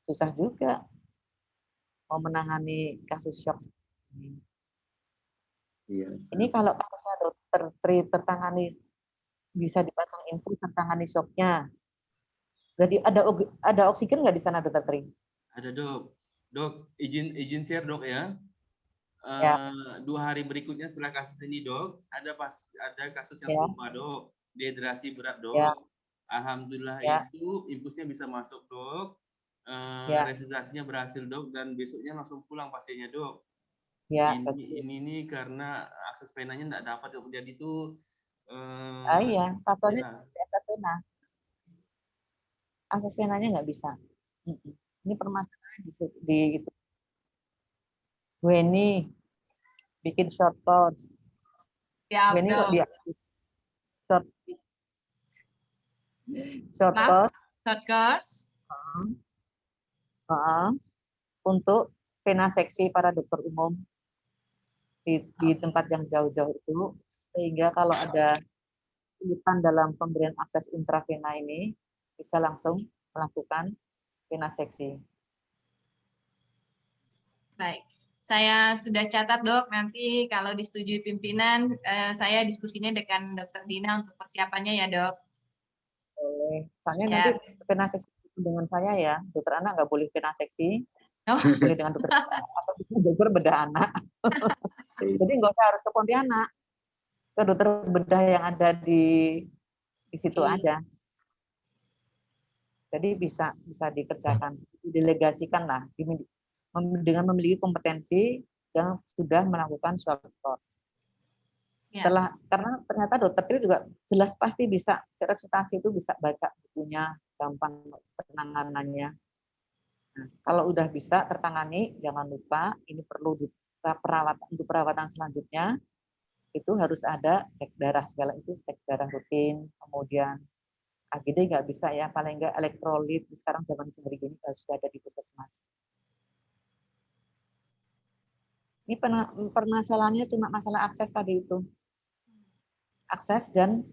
susah juga mau menangani kasus shock. Iya. Ini kalau kasusnya dokter Tri tertangani bisa dipasang infus tertangani shocknya. Jadi ada oksigen nggak di sana dokter Tri? Ada dok. Dok, izin share dok ya. Ya. 2 hari berikutnya setelah kasus ini dok, ada kasus yang Ya. serupa dok, dehidrasi berat dok. Ya. Alhamdulillah Ya. itu infusnya bisa masuk dok, Ya. resusitasinya berhasil dok dan besoknya langsung pulang pasiennya dok. Ya. Ini karena akses venanya nggak dapat dok, jadi itu Iya, kasusnya ya. akses vena. Akses venanya nggak bisa. Ini permasalahan di itu. Weni bikin short course. Siap Weni kok dok. dia short Maaf, course short course. untuk vena seksi para dokter umum di tempat yang jauh-jauh itu, sehingga kalau ada kesulitan dalam pemberian akses intravena ini bisa langsung melakukan vena seksi. Baik, saya sudah catat dok. Nanti kalau disetujui pimpinan, saya diskusinya dengan dokter Dina untuk persiapannya ya dok. Boleh. Soalnya Ya. nanti vena seksi dengan saya ya, dokter anak nggak boleh vena seksi, Oh. boleh dengan dokter atau dokter bedah anak. Jadi nggak usah harus ke Pontianak, ke dokter bedah yang ada di situ aja. Jadi bisa dikerjakan, didelegasikan lah dengan memiliki kompetensi yang sudah melakukan short course. Ya. Karena ternyata dokter Tri juga jelas pasti bisa resusitasi itu bisa baca bukunya, gampang penanganannya. Nah, kalau udah bisa tertangani, jangan lupa ini perlu untuk perawatan selanjutnya itu harus ada cek darah, segala itu cek darah rutin, kemudian AGD nggak bisa ya, paling nggak elektrolit sekarang zaman sendiri gini sudah ada di puskesmas. Ini permasalahannya cuma masalah akses tadi itu, akses dan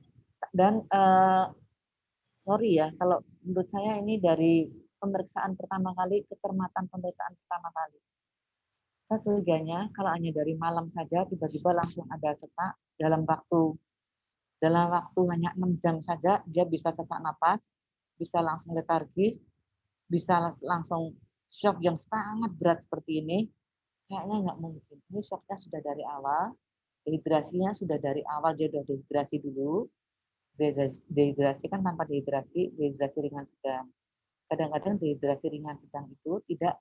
sorry ya kalau menurut saya ini dari pemeriksaan pertama kali, kecermatan pemeriksaan pertama kali. Saya curiganya kalau hanya dari malam saja tiba-tiba langsung ada sesak dalam waktu hanya 6 jam saja dia bisa sesak napas, bisa langsung letargis, bisa langsung shock yang sangat berat seperti ini. Kayaknya nggak mungkin. Ini shocknya sudah dari awal, dehidrasinya sudah dari awal dia sudah dehidrasi dulu. Dehidrasi kan tanpa dehidrasi ringan sedang. Kadang-kadang dehidrasi ringan sedang itu tidak,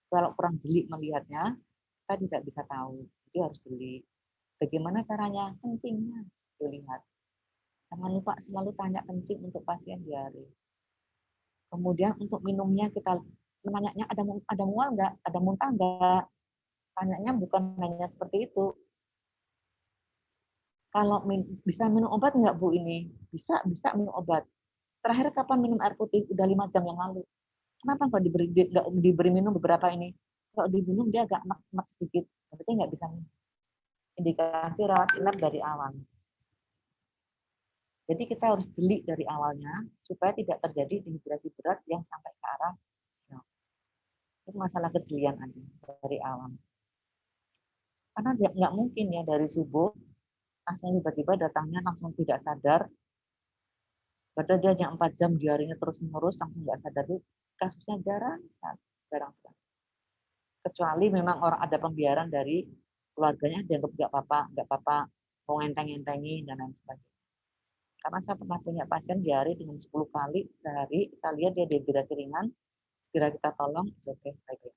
kalau kurang jeli melihatnya, kita tidak bisa tahu. Jadi harus jeli. Bagaimana caranya? Kencingnya dilihat. Jangan lupa selalu tanya kencing untuk pasien diare. Kemudian untuk minumnya kita menanyanya ada mual nggak, ada muntah nggak. Tanyanya bukan hanya seperti itu. Kalau bisa minum obat nggak Bu ini? Bisa minum obat. Terakhir kapan minum air putih? Udah 5 jam yang lalu. Kenapa nggak diberi minum beberapa ini? Kalau diminum dia agak mak sedikit, berarti nggak bisa minum. Indikasi rawat inap dari awal. Jadi kita harus jeli dari awalnya supaya tidak terjadi dehidrasi berat yang sampai ke arah shock. Itu masalah kejelian aja dari awal. Karena nggak mungkin ya dari subuh langsung tiba-tiba datangnya langsung tidak sadar. Padahal dia hanya 4 jam diarinya terus-menerus langsung nggak sadar. Itu kasusnya jarang sekali. Kecuali memang orang ada pembiaran dari keluarganya dianggap nggak apa-apa, mau ngenteng-ngentengi dan lain sebagainya. Karena saya pernah punya pasien diare dengan 10 kali sehari, saya lihat dia dehidrasi ringan, segera kita tolong, oke, baik.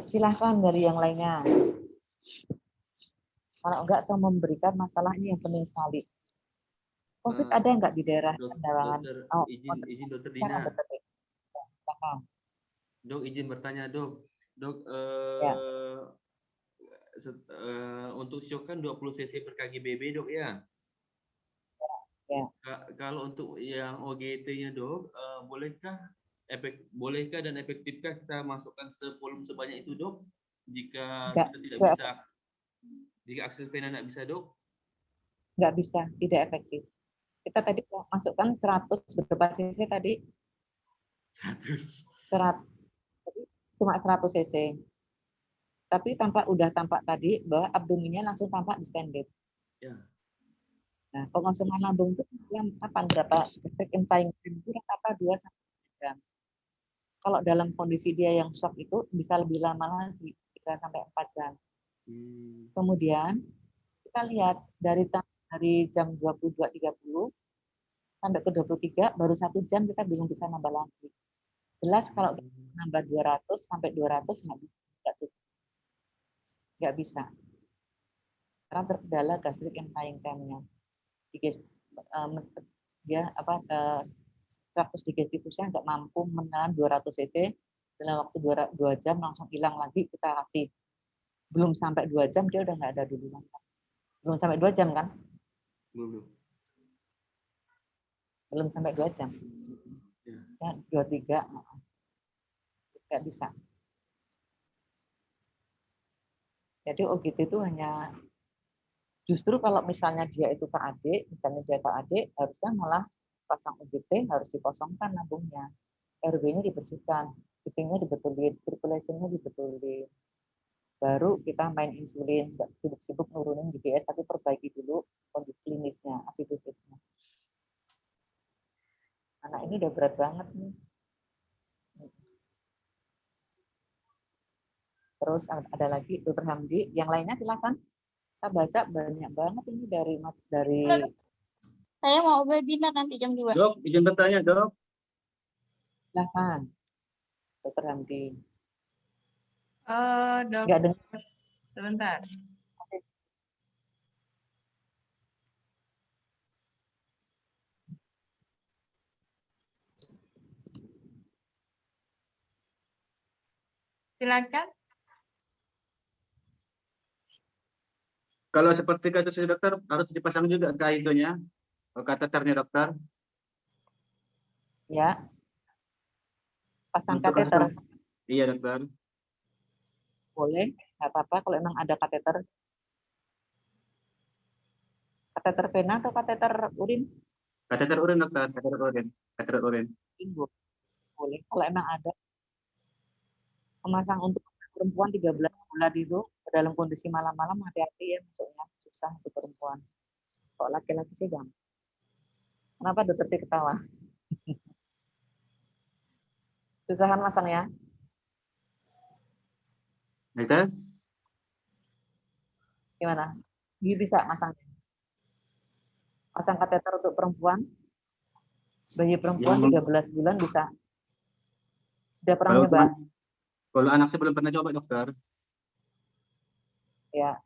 Silahkan dari yang lainnya. Kalau enggak, saya memberikan masalah ini yang penting sekali. COVID ada enggak di daerah Pendawangan? Izin dokter Dina. Dok, izin bertanya dok. Dok, ya. Untuk shock kan 20 cc per kg/BB dok ya? Ya. Kalau untuk yang OGT-nya dok, bolehkah dan efektifkah kita masukkan volume sebanyak itu dok? Jika kita tidak bisa, jika akses vena tidak bisa dok? Nggak bisa, tidak efektif. Kita tadi masukkan 100 berapa cc tadi? 100. Jadi cuma 100 cc. Tapi udah tampak tadi bahwa abdominnya langsung tampak distended. Ya. Nah, pengosongan lambung itu kapan berapa? Gastric emptying itu rata-rata 2-3 jam. Kalau dalam kondisi dia yang shock itu bisa lebih lama lagi, bisa sampai 4 jam. Kemudian kita lihat dari jam 22.30 sampai ke 23 baru 1 jam kita belum bisa nambah lagi. Jelas kalau nambah 200 sampai 200 nggak bisa. Karena terkendala gastric emptying time-nya. Status digestifusnya nggak mampu menelan 200 cc dalam waktu 2 jam langsung hilang lagi, kita kasih. Belum sampai 2 jam dia udah nggak ada duluan. Belum sampai 2 jam kan? Belum sampai 2 jam. Ya, 23 nggak bisa. Jadi OGT itu hanya justru kalau misalnya dia itu KAD, harusnya malah pasang OGT harus dikosongkan lambungnya, RW-nya dibersihkan, ketingnya dibetulin, sirkulasinya dibetulin, baru kita main insulin, nggak sibuk-sibuk nurunin GGS, tapi perbaiki dulu kondisi klinisnya, asidosisnya. Anak ini udah berat banget nih. Terus ada lagi Dr. Hamdi, yang lainnya silakan. Saya baca banyak banget ini dari. Saya mau webinar nanti jam 2. Dok, izin bertanya, Dok. Silakan, Dr. Hamdi. Dok, Nggak dengar. sebentar. Silakan. Kalau seperti kasus dokter harus dipasang juga kaitunya, kateternya dokter. Ya. Pasang Untuk kateter. Iya dokter. Boleh, nggak apa-apa kalau emang ada kateter. Kateter vena atau kateter urin? Kateter urin dokter, kateter urin. Boleh. Kalau emang ada memasang untuk perempuan 13 bulan itu dalam kondisi malam-malam, hati-hati ya masuknya, susah untuk perempuan. Kalau laki-laki sih gampang. Kenapa dokter T ketawa? Susahan masangnya? Dokter? Gimana? Bisa masangnya? Pasang kateter untuk perempuan, bayi perempuan Yang- 13 bulan bisa. Udah pernah Kalau nyoba? kalau anak saya belum pernah coba dokter. Ya,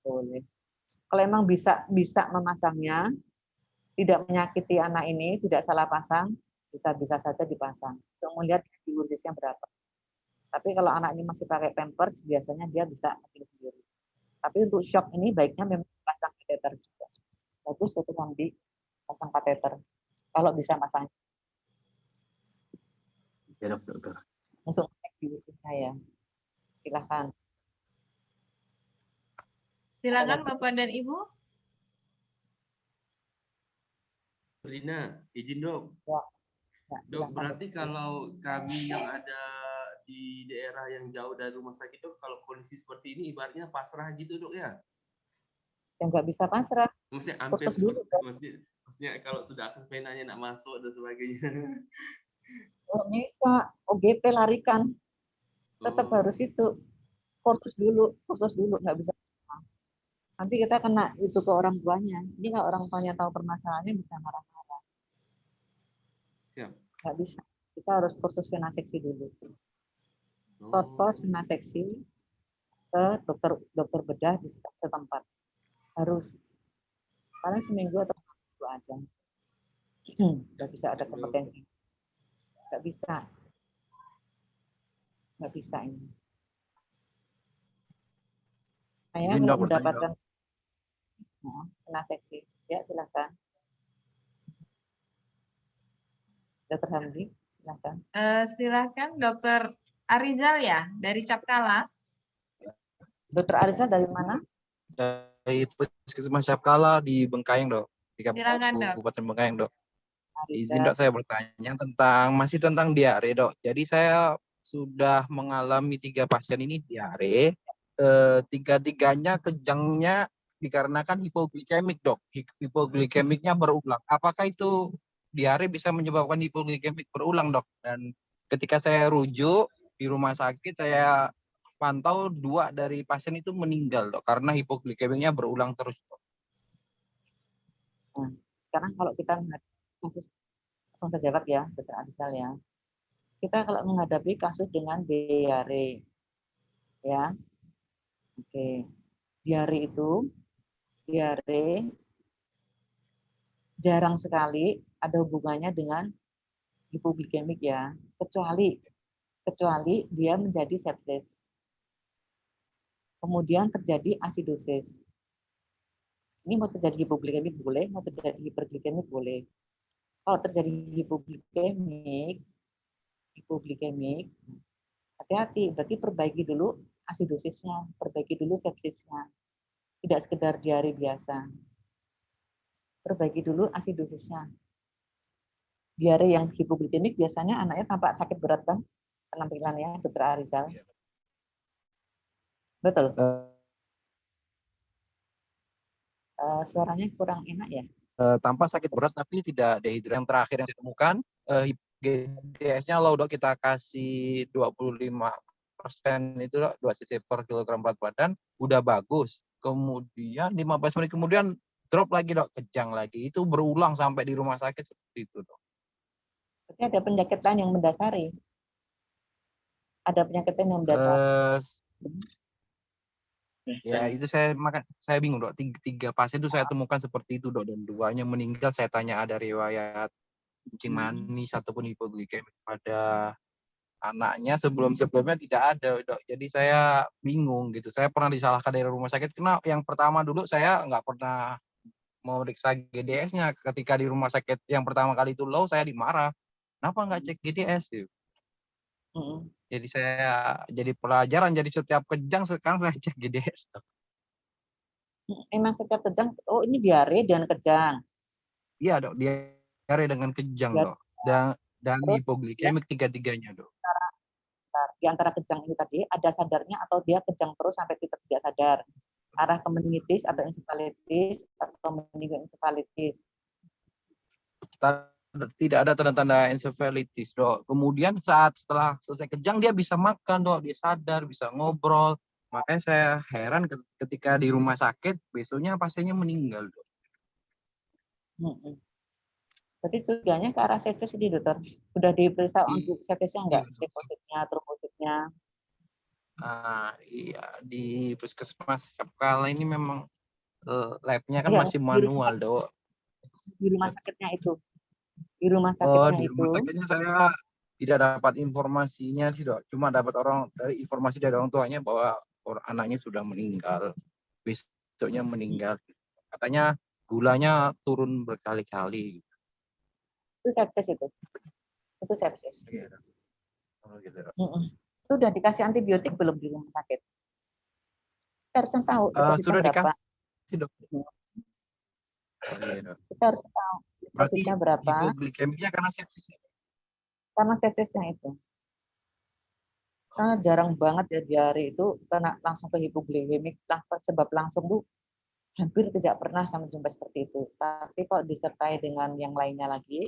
boleh. Kalau emang bisa memasangnya, tidak menyakiti anak ini, tidak salah pasang, bisa saja dipasang. Untuk melihat diurisnya berapa. Tapi kalau anak ini masih pakai pampers, biasanya dia bisa sendiri. Tapi untuk shock ini baiknya memang pasang kateter juga. Bagus itu yang dipasang kateter. Kalau bisa pasang Ya dokter. untuk aktivitas saya. Silakan. Silakan Bapak dan Ibu. Rina, izin dok. Ya, Dok, silakan. berarti kalau kami yang ada di daerah yang jauh dari rumah sakit dok, kalau kondisi seperti ini ibaratnya pasrah gitu dok ya? Yang nggak bisa pasrah, Maksudnya hampir kursus dulu, Dok. maksudnya kalau sudah akses penanya nak masuk dan sebagainya. Nggak bisa, OGP larikan. Tetap Oh, harus itu. Kursus dulu, nggak bisa. Nanti kita kena itu ke orang tuanya. Ini kalau orang tuanya tahu permasalahannya bisa marah-marah. ya. Nggak bisa. Kita harus kursus venaseksi dulu. Oh. Kursus venaseksi ke dokter bedah di setempat. Harus. Paling seminggu atau seminggu aja. Nggak bisa ada kompetensi. Nggak bisa. Nggak bisa ini. Saya Izin, kalau Dok, bertanya, mendapatkan venaseksi, ya silakan. Dokter Hamdi, silakan. Silakan Dokter Arizal ya dari Capkala. Dokter Arisa dari mana? dari Puskesmas Capkala di Bengkayang, Dok. Di Silakan, Dok. Kabupaten Bengkayang, Dok. Arisa. Izin, Dok, saya bertanya masih tentang diare, Dok. Jadi saya sudah mengalami 3 pasien ini diare. Tiga-tiganya kejangnya dikarenakan hipoglikemik, Dok. Hipoglikemiknya berulang. Apakah itu diare bisa menyebabkan hipoglikemik berulang, Dok? Dan ketika saya rujuk di rumah sakit, saya pantau 2 dari pasien itu meninggal, Dok, karena hipoglikemiknya berulang terus, Dok. Nah, sekarang kalau kita kasus, langsung saya jawab ya, Dokter Arizal ya. Kita kalau menghadapi kasus dengan diare, ya, oke, diare jarang sekali ada hubungannya dengan hipoglikemik ya, kecuali dia menjadi sepsis. Kemudian terjadi asidosis. Ini mau terjadi hipoglikemik boleh, mau terjadi hiperglikemik boleh. Kalau terjadi hipoglikemik, hati-hati, berarti perbaiki dulu asidosisnya, perbaiki dulu sepsisnya. Tidak sekedar diare biasa. Perbaiki dulu asidosisnya. Diare yang hipoglikemik biasanya anaknya tampak sakit berat kan? Penampilannya, Dokter Arizal. Betul. Suaranya kurang enak ya. Tanpa sakit berat tapi tidak dehidrasi. Yang terakhir yang saya temukan GDS-nya low, Dok, kita kasih 25% itu, Dok, 2 cc per kilogram berat badan, udah bagus. Kemudian 15 menit kemudian drop lagi, Dok, kejang lagi. Itu berulang sampai di rumah sakit seperti itu, Dok. Berarti ada penyakit lain yang mendasari. Ada penyakit lain yang mendasari. Ya itu saya bingung, Dok. 3 pasien itu saya temukan seperti itu, Dok, dan 2-nya meninggal. Saya tanya ada riwayat kencing manis ataupun hipoglikemik pada anaknya, sebelumnya tidak ada, Dok. Jadi saya bingung gitu. Saya pernah disalahkan dari rumah sakit. Kenapa yang pertama dulu saya nggak pernah memeriksa GDS-nya. Ketika di rumah sakit yang pertama kali itu low, saya dimarah. Kenapa nggak cek GDS? Gitu. Jadi saya jadi pelajaran, jadi setiap kejang sekarang saya cek GDS. Emang setiap kejang, oh ini diare dan kejang. Iya, Dok, dia diare dengan kejang, Ya, Dok. Dan terus hipoglikemik tiga-tiganya, Dok. di antara kejang ini tadi ada sadarnya atau dia kejang terus sampai kita tidak sadar, arah ke meningitis atau ensefalitis atau meningoensefalitis. Tidak ada tanda-tanda ensefalitis, Dok. Kemudian setelah selesai kejang dia bisa makan, Dok. Dia sadar, bisa ngobrol. Makanya saya heran ketika di rumah sakit besoknya pasiennya meninggal, Dok. Jadi curiganya ke arah sepsis ini, dokter. Sudah diperiksa untuk sepsisnya enggak? Iya, Depositnya, trombositnya. Iya, di puskesmas Capkala ini memang labnya kan Iya, masih manual, Dok. di rumah sakitnya itu. Di rumah Oh, sakitnya di rumah itu. sakitnya saya tidak dapat informasinya sih, Dok. Cuma dapat informasi dari orang tuanya bahwa anaknya sudah meninggal. Besoknya meninggal. Katanya gulanya turun berkali-kali. Itu sepsis itu. Itu sepsis. Oh, gitu, Dok. Itu udah dikasih antibiotik belum di rumah sakit? Kita harus tahu depositnya Sudah berapa. dikasih, Dok. Oh, iya, Dok. Kita harus tahu Berarti depositnya berapa hipoglikemiknya karena sepsis. karena sepsisnya itu. Karena jarang banget ya diare itu kena langsung ke hipoglikemik, sebab langsung tuh hampir tidak pernah sama jumpa seperti itu. Tapi kalau disertai dengan yang lainnya lagi,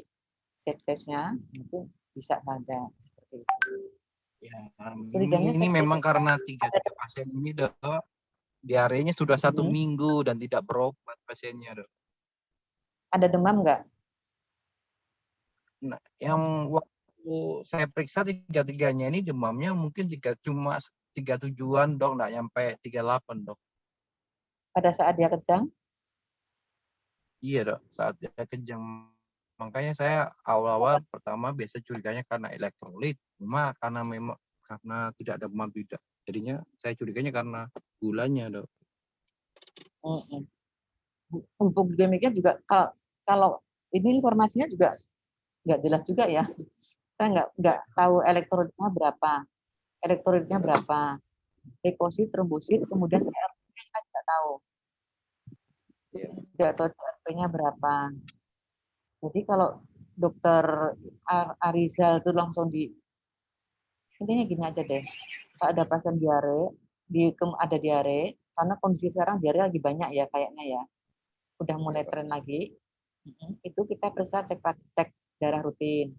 sepsisnya itu bisa saja seperti itu. Ya, Curiganya ini sepsis memang karena tiga pasien ini, Dok, diarenya sudah 1 minggu dan tidak berobat pasiennya, Dok. Ada demam nggak? Nah, yang waktu saya periksa tiga-tiganya ini demamnya mungkin cuma 37-an, Dok, nggak nyampe 38, Dok. Pada saat dia kejang? Iya, Dok, saat dia kejang. Makanya saya awal-awal pertama biasa curiganya karena elektrolit, cuma karena tidak ada demam tidak. Jadinya saya curiganya karena gulanya, Dok. Hipoglikemiknya juga kalau ini informasinya juga nggak jelas juga ya. Saya nggak tahu elektrolitnya berapa, leukosit, trombosit, kemudian CRP kita tidak tahu. Tidak tahu CRP-nya berapa. Jadi kalau dokter Arizal itu langsung intinya gini aja deh. Kalau ada pasien diare, ada diare, karena kondisi sekarang diare lagi banyak ya kayaknya ya. Udah mulai tren lagi. Itu kita periksa cek darah rutin.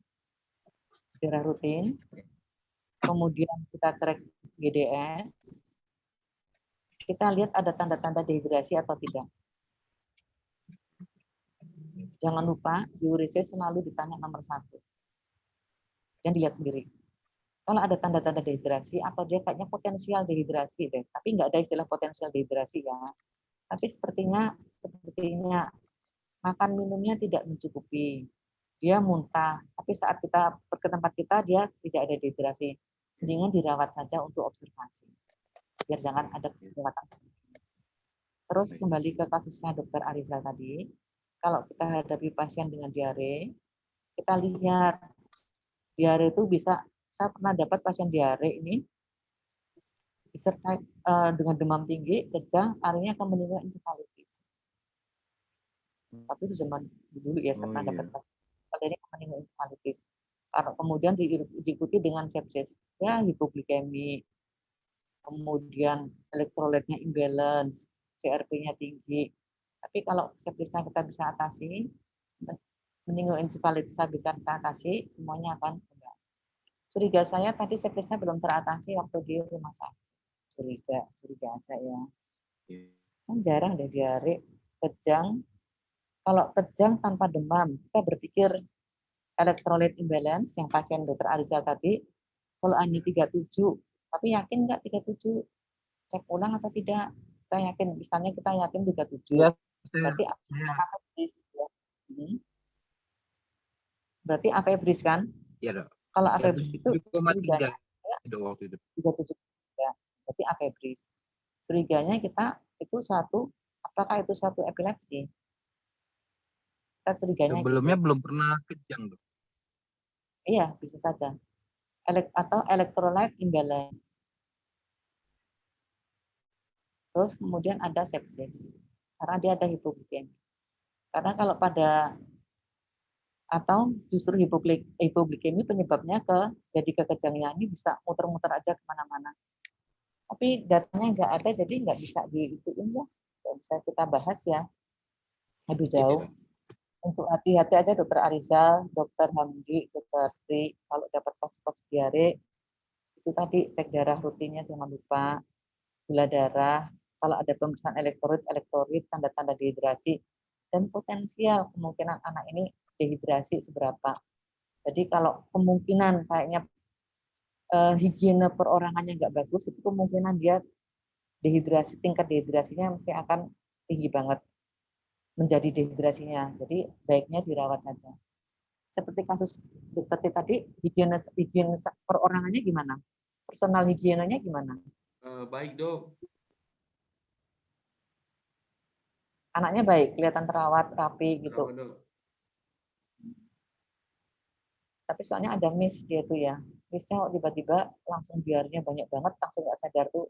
Kemudian kita cek GDS. Kita lihat ada tanda-tanda dehidrasi atau tidak. Jangan lupa diuresis selalu ditanya nomor 1. Dan dilihat sendiri. Kalau ada tanda-tanda dehidrasi atau dia kayaknya potensial dehidrasi deh, tapi nggak ada istilah potensial dehidrasi ya. Tapi sepertinya makan minumnya tidak mencukupi. Dia muntah, tapi saat kita ke tempat kita dia tidak ada dehidrasi. Mendingan dirawat saja untuk observasi. Biar jangan ada perawatan. Terus kembali ke kasusnya Dokter Arizal tadi, kalau kita hadapi pasien dengan diare, kita lihat diare itu saya pernah dapat pasien diare ini disertai dengan demam tinggi, kejang, akhirnya akan menimbulkan ensefalitis. Tapi itu zaman dulu ya, saya pernah dapat pasien ini akan menimbulkan ensefalitis. Kemudian diikuti dengan sepsis, ya hipoglikemik, kemudian elektrolitnya imbalance, CRP-nya tinggi. Tapi kalau sepsisnya kita bisa atasi, meninggal encefalitis bisa kita atasi, semuanya akan enggak. Curiga saya tadi sepsisnya belum teratasi waktu di rumah sakit. Curiga aja ya. Kan jarang deh diare, kejang. Kalau kejang tanpa demam, kita berpikir elektrolit imbalance yang pasien Dokter Arizal tadi, kalau hanya 37, tapi yakin nggak 37? Cek ulang atau tidak? Kita yakin, misalnya kita yakin 37. Iya, berarti apebris ya. Berarti apebris kan? Iya, Dok. Kalau apebris itu 7,3 waktu itu. 37 ya. Berarti apebris. Curiganya kita itu apakah itu suatu epilepsi? Kita curiganya Sebelumnya gitu. belum pernah kejang, Dok. Iya, bisa saja. Atau electrolyte imbalance. Terus kemudian ada sepsis. Karena dia ada hipoglikemia. Karena kalau pada Atau justru hipoglikemi penyebabnya jadi kekejangnya ini bisa muter-muter aja kemana-mana. Tapi datanya nggak ada, jadi nggak bisa diituin ya, nggak bisa kita bahas ya, lebih jauh. Untuk hati-hati aja Dokter Arizal, Dokter Hamdi, Dokter Tri, kalau dapat kasus diare, itu tadi cek darah rutinnya jangan lupa, gula darah, kalau ada pemeriksaan elektrolit, tanda-tanda dehidrasi, dan potensial kemungkinan anak ini dehidrasi seberapa. Jadi kalau kemungkinan kayaknya higiene perorangannya nggak bagus, itu kemungkinan dia dehidrasi, tingkat dehidrasinya mesti akan tinggi banget menjadi dehidrasinya. Jadi baiknya dirawat saja. Seperti kasus tadi, higiene perorangannya gimana? Personal higienenya gimana? Baik dok. Anaknya baik, kelihatan terawat, rapi gitu. Dok. Tapi soalnya ada miss dia tuh ya. Missnya tiba-tiba langsung diarenya banyak banget, langsung nggak sadar tuh.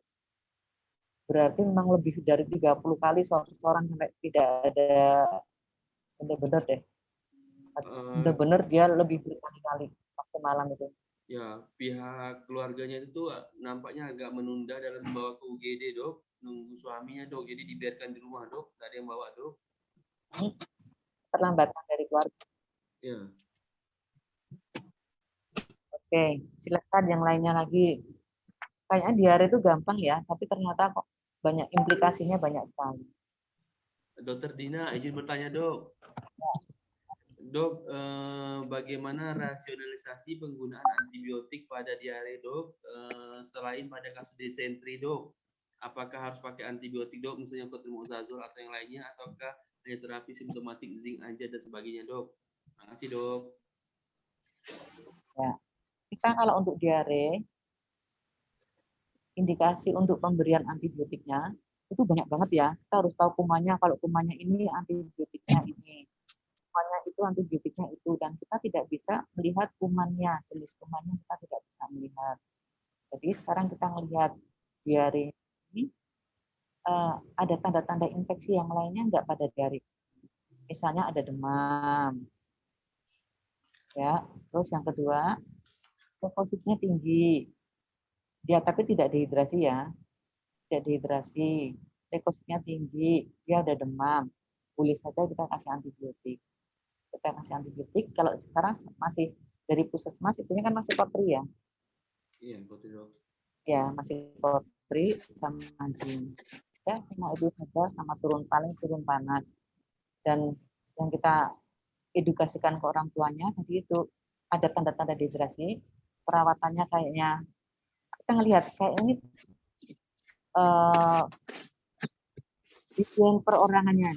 Berarti memang lebih dari 30 kali seorang sampai tidak ada, bener-bener deh. Bener-bener dia lebih berkali-kali waktu malam itu. Ya, pihak keluarganya itu nampaknya agak menunda dalam membawa ke UGD dok. Nunggu suaminya dok, jadi dibiarkan di rumah dok. Tadi yang bawa dok. Terlambatan dari keluarga. Ya. Oke, silakan yang lainnya lagi. Kayaknya diare itu gampang ya, tapi ternyata kok banyak implikasinya banyak sekali. Dokter Dina, izin bertanya dok. Dok, bagaimana rasionalisasi penggunaan antibiotik pada diare dok, selain pada kasus disentri dok? Apakah harus pakai antibiotik dok, misalnya cotrimoxazole atau yang lainnya, ataukah hanya terapi simptomatik zinc aja dan sebagainya dok? Terima kasih dok. Ya, kita kalau untuk diare, indikasi untuk pemberian antibiotiknya itu banyak banget ya. Kita harus tahu kumannya, kalau kumannya ini antibiotiknya ini. Kumannya itu antibiotiknya itu, dan kita tidak bisa melihat kumannya, jenis kumannya kita tidak bisa melihat. Jadi sekarang kita melihat diare ini ada tanda-tanda infeksi yang lainnya enggak pada diare. Misalnya ada demam. Ya, terus yang kedua, leukositnya tinggi. Dia tapi tidak dehidrasi ya. Tidak dehidrasi, leukositnya tinggi, dia ada demam. Boleh saja kita kasih antibiotik. Kita kasih antibiotik, kalau sekarang masih dari puskesmas, itu kan masih kotri ya? Iya, kotri dok. Ya, masih kotri sama zinc. Ya, cuma itu saja, sama paling turun panas. Dan yang kita edukasikan ke orang tuanya, tadi itu ada tanda-tanda dehidrasi, perawatannya kayaknya, kita ngelihat kayak ini higien perorangannya,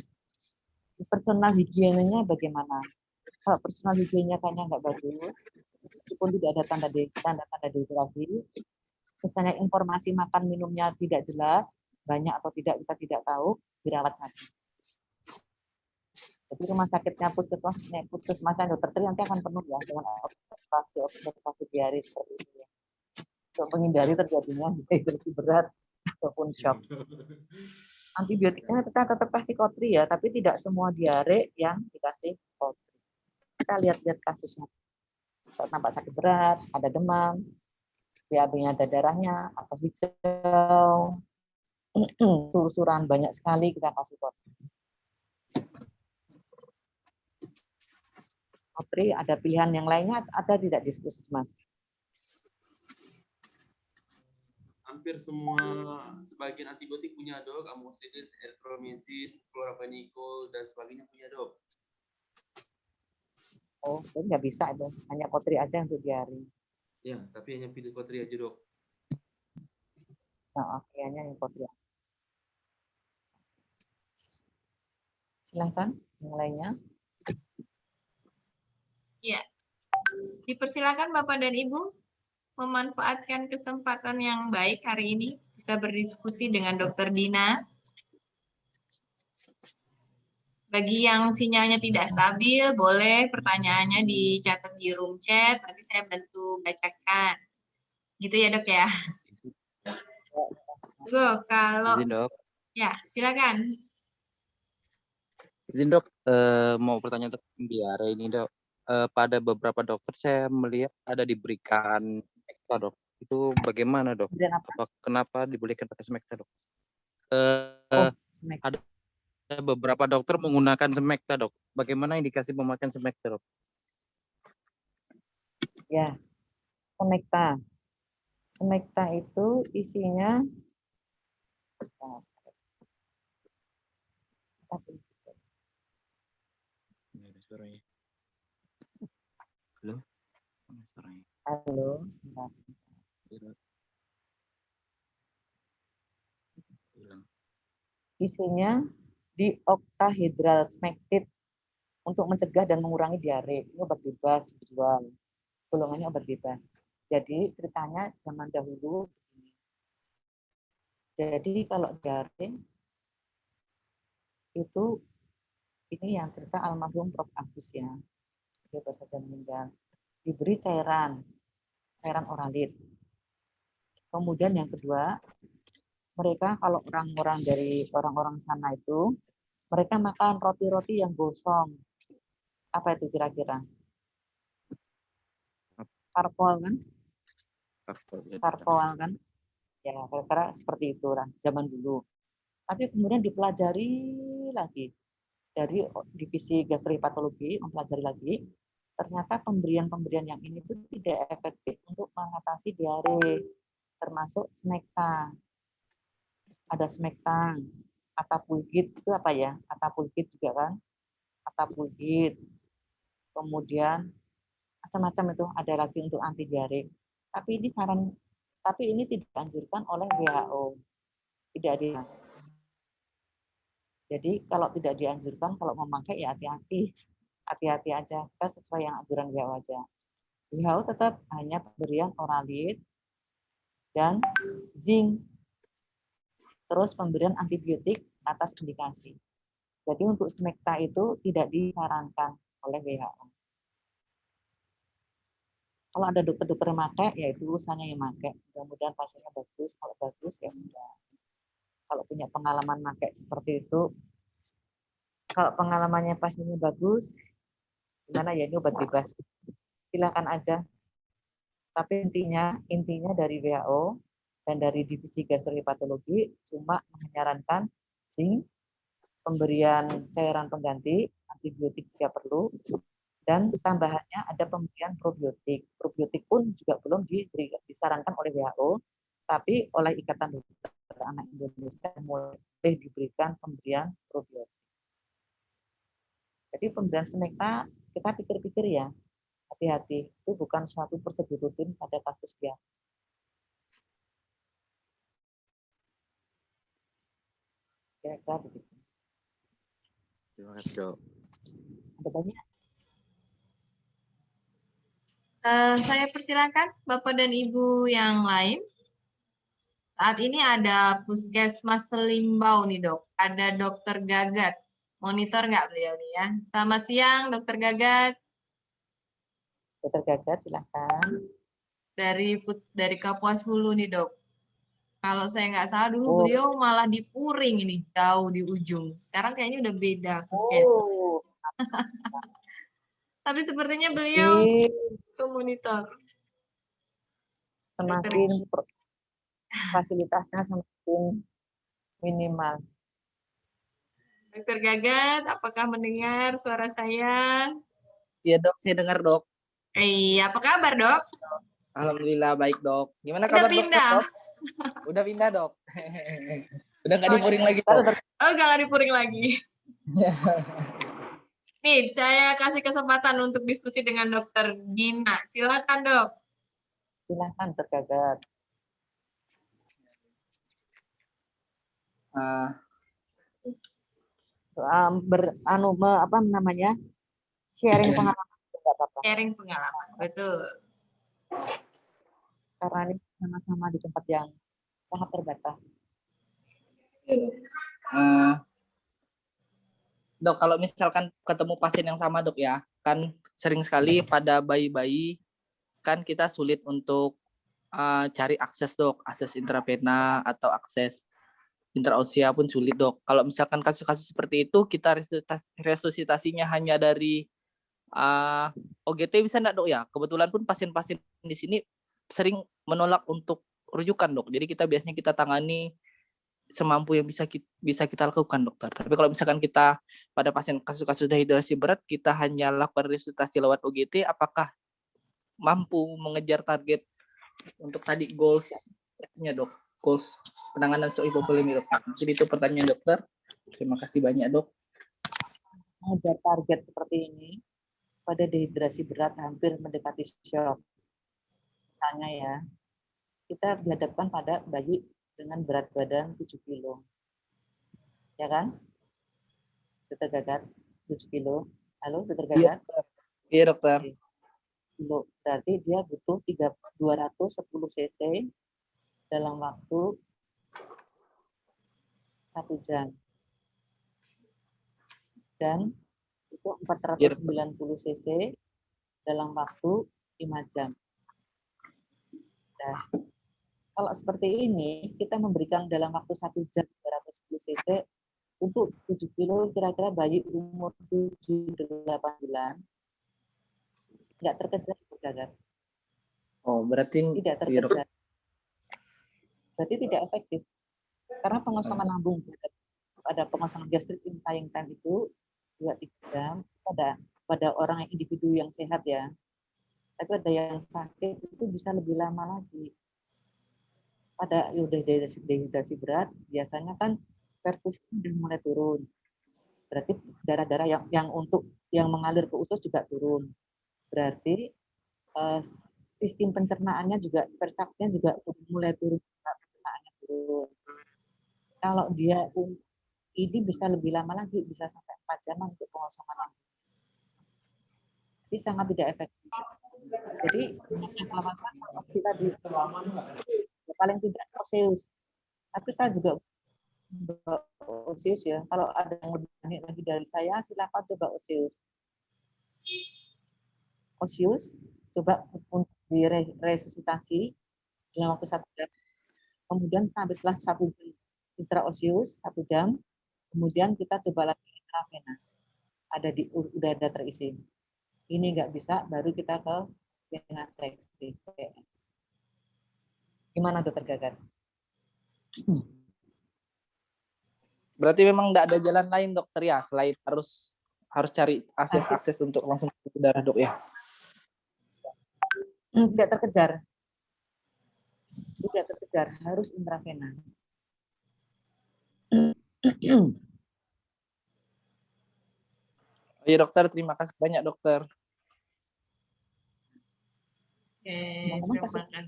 personal higienenya bagaimana? Kalau personal higiennya kayaknya nggak bagus, meskipun tidak ada tanda-tanda dehidrasi, misalnya informasi makan minumnya tidak jelas, banyak atau tidak kita tidak tahu, dirawat saja. Jadi rumah sakitnya puskesmasnya dokter Tri nanti akan penuh ya dengan observasi diare seperti itu ya. Untuk menghindari terjadinya dehidrasi berat ataupun shock. Antibiotiknya kita tetap kasih kotri ya, tapi tidak semua diare yang dikasih kotri. Kita lihat-lihat kasusnya. Kalau nampak sakit berat, ada demam, BAB-nya ada darahnya, atau hijau, susuran banyak sekali, kita kasih kotri. Kotri ada pilihan yang lainnya, ada tidak di puskesmas? Hampir semua, sebagian antibiotik punya dok, amoxicillin, erythromycin, chloraphenicol, dan sebagainya punya dok. Oh, jadi nggak bisa itu, hanya kotri aja untuk diare. Ya, tapi hanya pilih kotri aja dok. Nah, kayaknya yang kotri. Silahkan yang lainnya. Ya, dipersilakan Bapak dan Ibu memanfaatkan kesempatan yang baik hari ini bisa berdiskusi dengan Dokter Dina. Bagi yang sinyalnya tidak stabil, boleh pertanyaannya dicatat di room chat, nanti saya bantu bacakan. Gitu ya dok ya. Go, kalau Izin dok. Ya, silakan. Izin dok, mau bertanya tentang diare ini dok. pada beberapa dokter saya melihat ada diberikan Smecta, Dok. Itu bagaimana, Dok? Kemudian apa? Kenapa diberikan pakai Smecta, Dok? Oh, Smecta. Ada beberapa dokter menggunakan Smecta, Dok. Bagaimana indikasi pemakaian Smecta, Dok? Ya, Smecta. Smecta itu isinya Halo? Suaranya. halo, sebentar. Isinya dioctahedral smectide untuk mencegah dan mengurangi diare. Ini obat bebas dijual. Golongannya obat bebas. Jadi ceritanya zaman dahulu. Jadi kalau diare itu ini yang cerita almarhum Prof. Agus ya. Dia baru saja meninggal. Diberi cairan oralit. Kemudian yang kedua, mereka kalau orang-orang dari orang-orang sana itu, mereka makan roti-roti yang gosong. Apa itu kira-kira? Karpol kan? Karpol kan? Ya, kira-kira seperti itu lah zaman dulu. Tapi kemudian dipelajari lagi dari divisi gastrohepatologi, mempelajari lagi, ternyata pemberian-pemberian yang ini itu tidak efektif untuk mengatasi diare, termasuk Smecta. Ada Smecta, Atapulgit itu apa ya? Atapulgit juga kan? Atapulgit. Kemudian macam-macam itu ada lagi untuk anti diare. Tapi ini tidak dianjurkan oleh WHO. Tidak ada. Jadi kalau tidak dianjurkan, kalau memakai ya hati-hati. Hati-hati aja, kita sesuai yang anjuran WHO aja. WHO tetap hanya pemberian oralit dan zinc. Terus pemberian antibiotik atas indikasi. Jadi untuk Smecta itu tidak disarankan oleh WHO. Kalau ada dokter-dokter yang pakai, ya itu urusannya yang pakai. Mudah-mudahan pasiennya bagus. Kalau bagus ya sudah. Kalau punya pengalaman pakai seperti itu, kalau pengalamannya pasiennya bagus, gimana ya, ini obat bebas. Silakan aja. Tapi intinya dari WHO dan dari divisi gastrohepatologi cuma menyarankan zinc, pemberian cairan pengganti, antibiotik jika perlu, dan tambahannya ada pemberian probiotik. Probiotik pun juga belum disarankan oleh WHO, tapi oleh Ikatan Dokter Anak Indonesia boleh diberikan pemberian probiotik. Jadi pemberian Smecta kita pikir-pikir ya, hati-hati, itu bukan suatu prosedur rutin pada kasus dia. Kira-kira begitu. Terima kasih, Dok. Ada banyak. Saya persilakan Bapak dan Ibu yang lain. Saat ini ada Puskesmas Selimbau nih dok. Ada Dokter Gagat. Monitor nggak beliau nih ya? Selamat siang Dokter Gagat. Dokter Gagat silahkan. Dari Kapuas Hulu nih dok. Kalau saya nggak salah dulu beliau malah di Puring ini jauh di ujung. Sekarang kayaknya udah beda puskesmas. Tapi sepertinya beliau ke monitor. Semakin fasilitasnya semakin minimal. Dokter Gagat, apakah mendengar suara saya? Iya dok, saya dengar dok. Iya, apa kabar dok? Alhamdulillah baik dok. Gimana Udah kabar pindah. dok? Udah pindah dok. Udah nggak dipuring lagi dok. Oh, nggak dipuring lagi. Nih, saya kasih kesempatan untuk diskusi dengan Dokter Gina. Silakan dok. Silakan Dokter Gagat. Sharing pengalaman. Sharing pengalaman, betul. Karena ini sama-sama di tempat yang sangat terbatas. Dok, kalau misalkan ketemu pasien yang sama dok ya, kan sering sekali pada bayi-bayi kan kita sulit untuk cari akses dok, akses intravena atau akses intrausia pun sulit dok. Kalau misalkan kasus-kasus seperti itu kita resusitasinya hanya dari OGT bisa enggak, Dok ya? Kebetulan pun pasien-pasien di sini sering menolak untuk rujukan, Dok. Jadi biasanya kita tangani semampu yang bisa kita lakukan, dokter. Tapi kalau misalkan kita pada pasien kasus-kasus dehidrasi berat kita hanya lakukan resusitasi lewat OGT, apakah mampu mengejar target untuk tadi goals-nya, Dok? Goals penanganan stroke hipovolemik, Dok. Jadi itu pertanyaan dokter. Terima kasih banyak, Dok. Mengejar target seperti ini pada dehidrasi berat hampir mendekati shock. Misalnya ya, kita dihadapkan pada bayi dengan berat badan 7 kilo. Ya kan? Dokter Gagat, 7 kilo. Halo, Dokter Gagat? Iya, dokter. Kilo. Berarti dia butuh 210 cc dalam waktu 1 jam. Dan itu 490 cc dalam waktu 5 jam. Nah, kalau seperti ini, kita memberikan dalam waktu 1 jam 210 cc untuk 7 kilo, kira-kira bayi umur 7-8 bulan, tidak terkejar, Gagat. Oh, berarti Tidak terkejar. Berarti tidak efektif. Karena pengosongan lambung, ada pengosongan gastrik infying time itu 2-3 jam pada orang yang individu yang sehat ya. Tapi ada yang sakit itu bisa lebih lama lagi. Pada dehidrasi berat biasanya kan perfusi sudah mulai turun. Berarti darah-darah yang mengalir ke usus juga turun. Berarti sistem pencernaannya juga, persaknya juga mulai turun. Pencernaannya turun. Kalau dia ini bisa lebih lama lagi, bisa sampai 4 jam untuk pengosongan lambung. Jadi sangat tidak efektif. Jadi yang perawatan opsi tadi paling tidak Oseus. Tapi saya juga Oseus ya. Kalau ada yang lebih banyak lagi dari saya, silakan coba Oseus. Oseus coba untuk diresusitasi dalam waktu 1 jam. Kemudian sampai setelah 1 jam intraoseus 1 jam. Kemudian kita coba lagi intravena. Udah ada terisi. Ini nggak bisa, baru kita ke vena seksi. Gimana, Dokter Gagat? Berarti memang tidak ada jalan lain, dokter ya, selain harus cari akses untuk langsung ke darah, Dok ya. Tidak terkejar. Tidak terkejar, harus intravena. Iya, dokter, terima kasih banyak, dokter.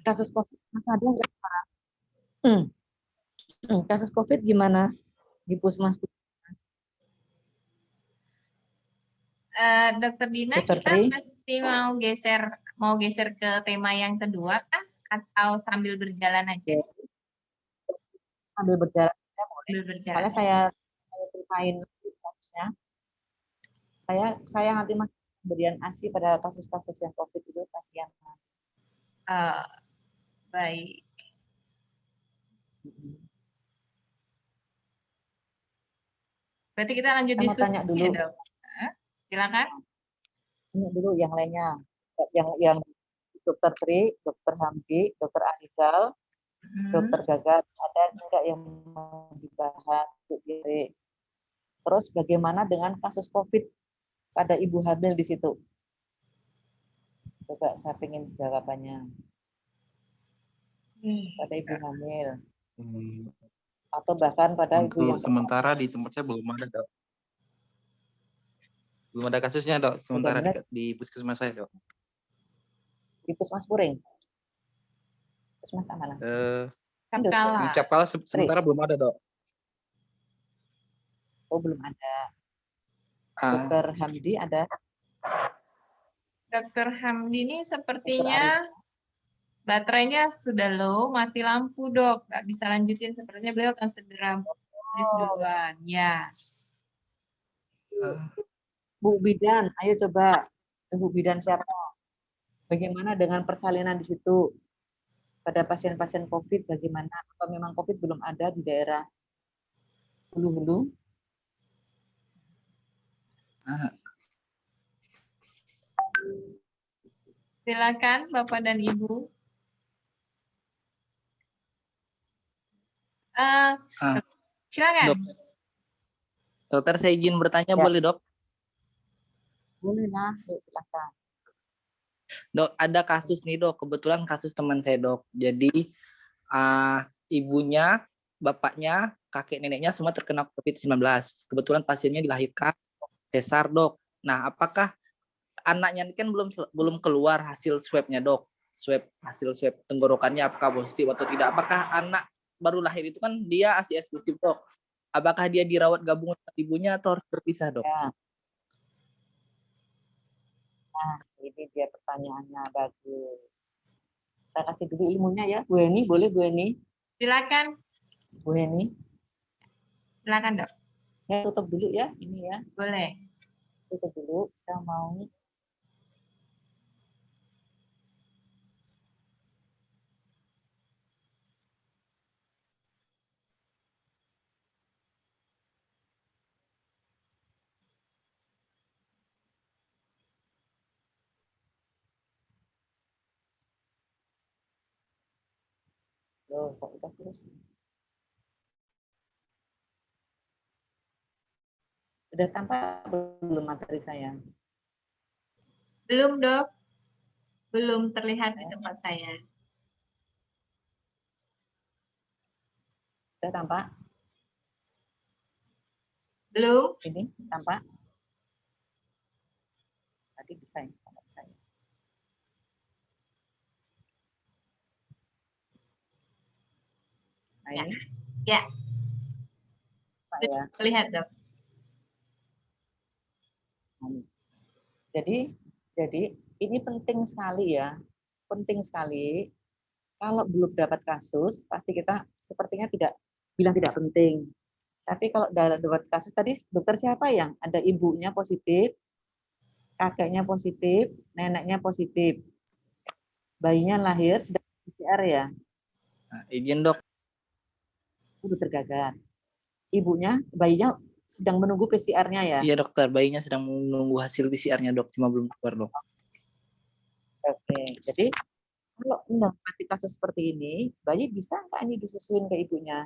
Kasus COVID masih ada nggak? Kasus COVID gimana di Puskesmas? Dokter Dina, Dokter kita Tri? masih mau geser ke tema yang kedua kah? Atau sambil berjalan aja? Sambil berjalan, ya boleh. Sambil berjalan. Soalnya saya ceritain kasusnya. Saya nanti masih pemberian ASI pada kasus-kasus yang COVID itu kasihan. Baik. Berarti kita lanjut Saya mau diskusi tanya dulu. ya, Dok. Silakan. Ini dulu yang lainnya. Yang Dokter Tri, Dokter Hamdi, Dokter Arizal, Dokter Gagat, ada enggak yang mau dibahas, Bu Giri? Terus bagaimana dengan kasus COVID pada ibu hamil di situ? Coba saya ingin jawabannya. Pada ibu hamil. Atau bahkan pada ibu yang sementara di tempat saya belum ada, Dok. Belum ada kasusnya, Dok. Sementara di puskesmas saya, Dok. Di Puskesmas Puring. Puskesmas mana? Capkala. Di Capkala sementara belum ada, Dok. Oh, belum ada. Dokter Hamdi ada? Dokter Hamdi ini sepertinya baterainya sudah low, mati lampu, Dok. Nggak bisa lanjutin, sepertinya beliau akan segera lift duluan. Ya. Bu Bidan, ayo coba. Bu Bidan siapa? Bagaimana dengan persalinan di situ? Pada pasien-pasien COVID bagaimana? Atau memang COVID belum ada di daerah hulu-hulu? Silakan Bapak dan Ibu. Ah, Silakan. Dok. Dokter, saya izin bertanya, Ya. boleh dok? Boleh lah, yuk silakan. Dok, ada kasus nih dok, kebetulan kasus teman saya dok. Jadi ibunya, bapaknya, kakek neneknya semua terkena COVID-19. Kebetulan pasiennya dilahirkan sesar dok. Nah, apakah anaknya ini kan belum keluar hasil swabnya dok? Hasil swab tenggorokannya apakah positif atau tidak? Apakah anak baru lahir itu kan dia ASI positif dok? Apakah dia dirawat gabungan dengan ibunya atau harus terpisah dok? Ya. Nah, ini dia pertanyaannya, bagus. Saya kasih dulu ilmunya ya, Bu Heni, boleh Bu Heni? Silakan. Bu Heni, Silakan Dok. saya tutup dulu ya, ini ya, Boleh. tutup dulu. Saya mau loh, kok udah terus? Udah tampak belum materi saya? Belum Dok. Belum terlihat di tempat saya. Udah tampak? Belum. Ini tampak? Tadi bisa ya? Tampak bisa ya? Nah Ya. ini? Ya. Pak Sudah ya. terlihat Dok. Nah, ini. Jadi ini penting sekali ya, penting sekali. Kalau belum dapat kasus, pasti kita sepertinya tidak bilang tidak penting. Tapi kalau dapat kasus tadi dokter siapa yang ada ibunya positif, kakeknya positif, neneknya positif, bayinya lahir sedang PCR ya, Nah, izin dok. udah tergagal. Ibunya, bayinya sedang menunggu PCR-nya ya. Iya dokter, bayinya sedang menunggu hasil PCR-nya dok, cuma belum keluar dok. Oke, jadi kalau mendapati kasus seperti ini, bayi bisa nggak ini disusuin ke ibunya?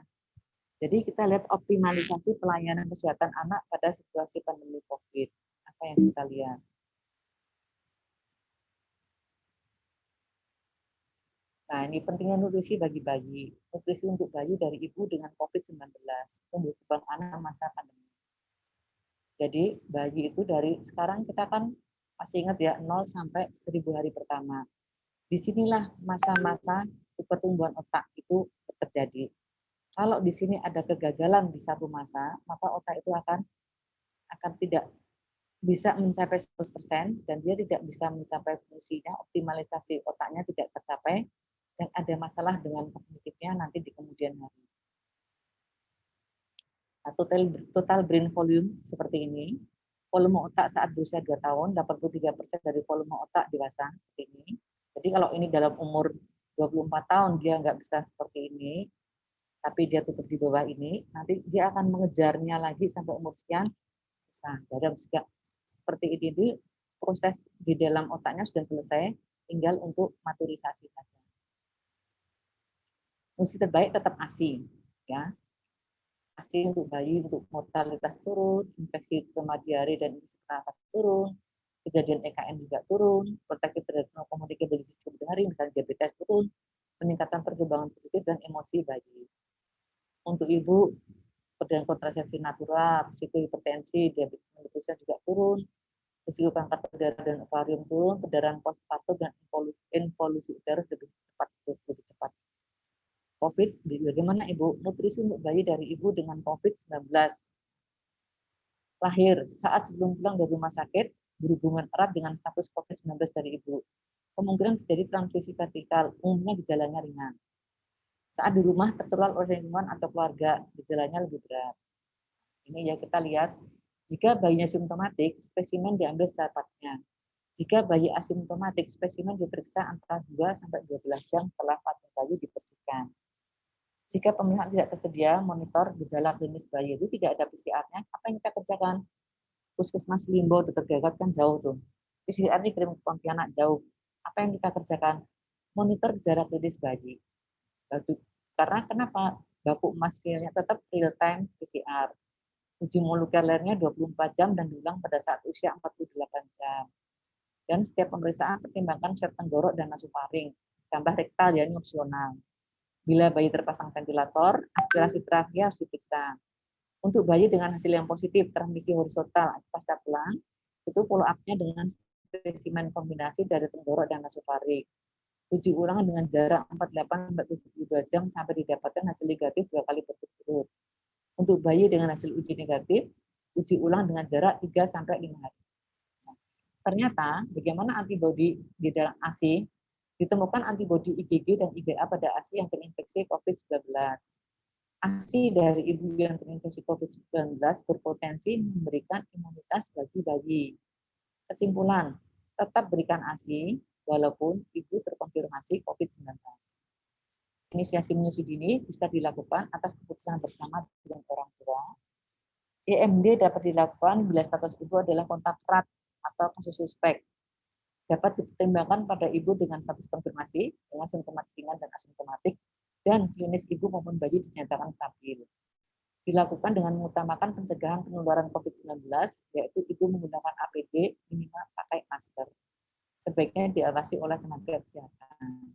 Jadi kita lihat optimalisasi pelayanan kesehatan anak pada situasi pandemi COVID. Apa yang kita lihat? Nah, ini pentingnya nutrisi bagi bayi. Nutrisi untuk bayi dari ibu dengan COVID-19. Tumbuh kembang anak masa pandemi. Jadi bayi itu dari sekarang kita kan masih ingat ya 0 sampai 1000 hari pertama. Disinilah masa-masa pertumbuhan otak itu terjadi. Kalau di sini ada kegagalan di satu masa, maka otak itu akan tidak bisa mencapai 100% dan dia tidak bisa mencapai fungsinya, optimalisasi otaknya tidak tercapai dan ada masalah dengan kognitifnya nanti di kemudian hari. Nah, total brain volume seperti ini. Volume otak saat berusia 2 tahun, 83% dari volume otak dewasa seperti ini. Jadi kalau ini dalam umur 24 tahun dia nggak bisa seperti ini, tapi dia tutup di bawah ini, nanti dia akan mengejarnya lagi sampai umur sekian, susah. Dalam seperti ini, proses di dalam otaknya sudah selesai, tinggal untuk maturisasi saja. Fungsi terbaik tetap ASI, ya. ASI untuk bayi, untuk mortalitas turun, infeksi trauma diare dan infeksi pernafasan turun, kejadian EKN juga turun, protective communicable disease kemudian hari, misalnya diabetes turun, peningkatan perkembangan kognitif dan emosi bayi. Untuk ibu, perdana kontrasepsi natural, risiko hipertensi, diabetes mellitus juga turun, risiko kanker payudara dan ovarium turun, perdarahan postpartum dan involusi uterus lebih cepat. COVID, bagaimana Ibu? Nutrisi untuk bayi dari ibu dengan COVID-19. Lahir saat sebelum pulang dari rumah sakit, berhubungan erat dengan status COVID-19 dari ibu. Kemungkinan terjadi transmisi vertikal, umumnya gejalanya ringan. Saat di rumah tertular oleh lingkungan atau keluarga, gejalanya lebih berat. Ini ya kita lihat, jika bayinya simptomatik, spesimen diambil secepatnya. Jika bayi asimptomatik, spesimen diperiksa antara 2 sampai 12 jam setelah patung bayi dibersihkan. Jika pemilihan tidak tersedia, monitor gejala klinis bayi itu tidak ada PCR-nya, apa yang kita kerjakan? Puskesmas Limbo, Dr. Gagat kan jauh tuh. PCR dikirim ke Pontianak jauh. Apa yang kita kerjakan? Monitor jarak klinis bayi. Karena kenapa? Baku emas hasilnya tetap real time PCR. Uji molekulernya 24 jam dan diulang pada saat usia 48 jam. Dan setiap pemeriksaan pertimbangkan swab tenggorok dan nasofaring, tambah rektal ya, ini opsional. Bila bayi terpasang ventilator, aspirasi trachea harus diperiksa. Untuk bayi dengan hasil yang positif, transmisi horizontal pasca pulang, itu follow up-nya dengan spesimen kombinasi dari tenggorok dan nasofaring. Uji ulang dengan jarak 48-72 jam sampai didapatkan hasil negatif 2 kali berturut-turut. Untuk bayi dengan hasil uji negatif, uji ulang dengan jarak 3-5 hari. Ternyata, bagaimana antibodi di dalam ASI, ditemukan antibodi IgG dan IgA pada ASI yang terinfeksi COVID-19. ASI dari ibu yang terinfeksi COVID-19 berpotensi memberikan imunitas bagi bayi. Kesimpulan, tetap berikan ASI walaupun ibu terkonfirmasi COVID-19. Inisiasi menyusui dini bisa dilakukan atas keputusan bersama dengan orang tua. EMD dapat dilakukan bila status ibu adalah kontak erat atau kasus suspek. Dapat dipertimbangkan pada ibu dengan status konfirmasi, dengan simptomatik ringan dan asimptomatik, dan klinis ibu maupun bayi dinyatakan stabil. Dilakukan dengan mengutamakan pencegahan penularan COVID-19, yaitu ibu menggunakan APD, minimal pakai masker. Sebaiknya diawasi oleh tenaga kesehatan.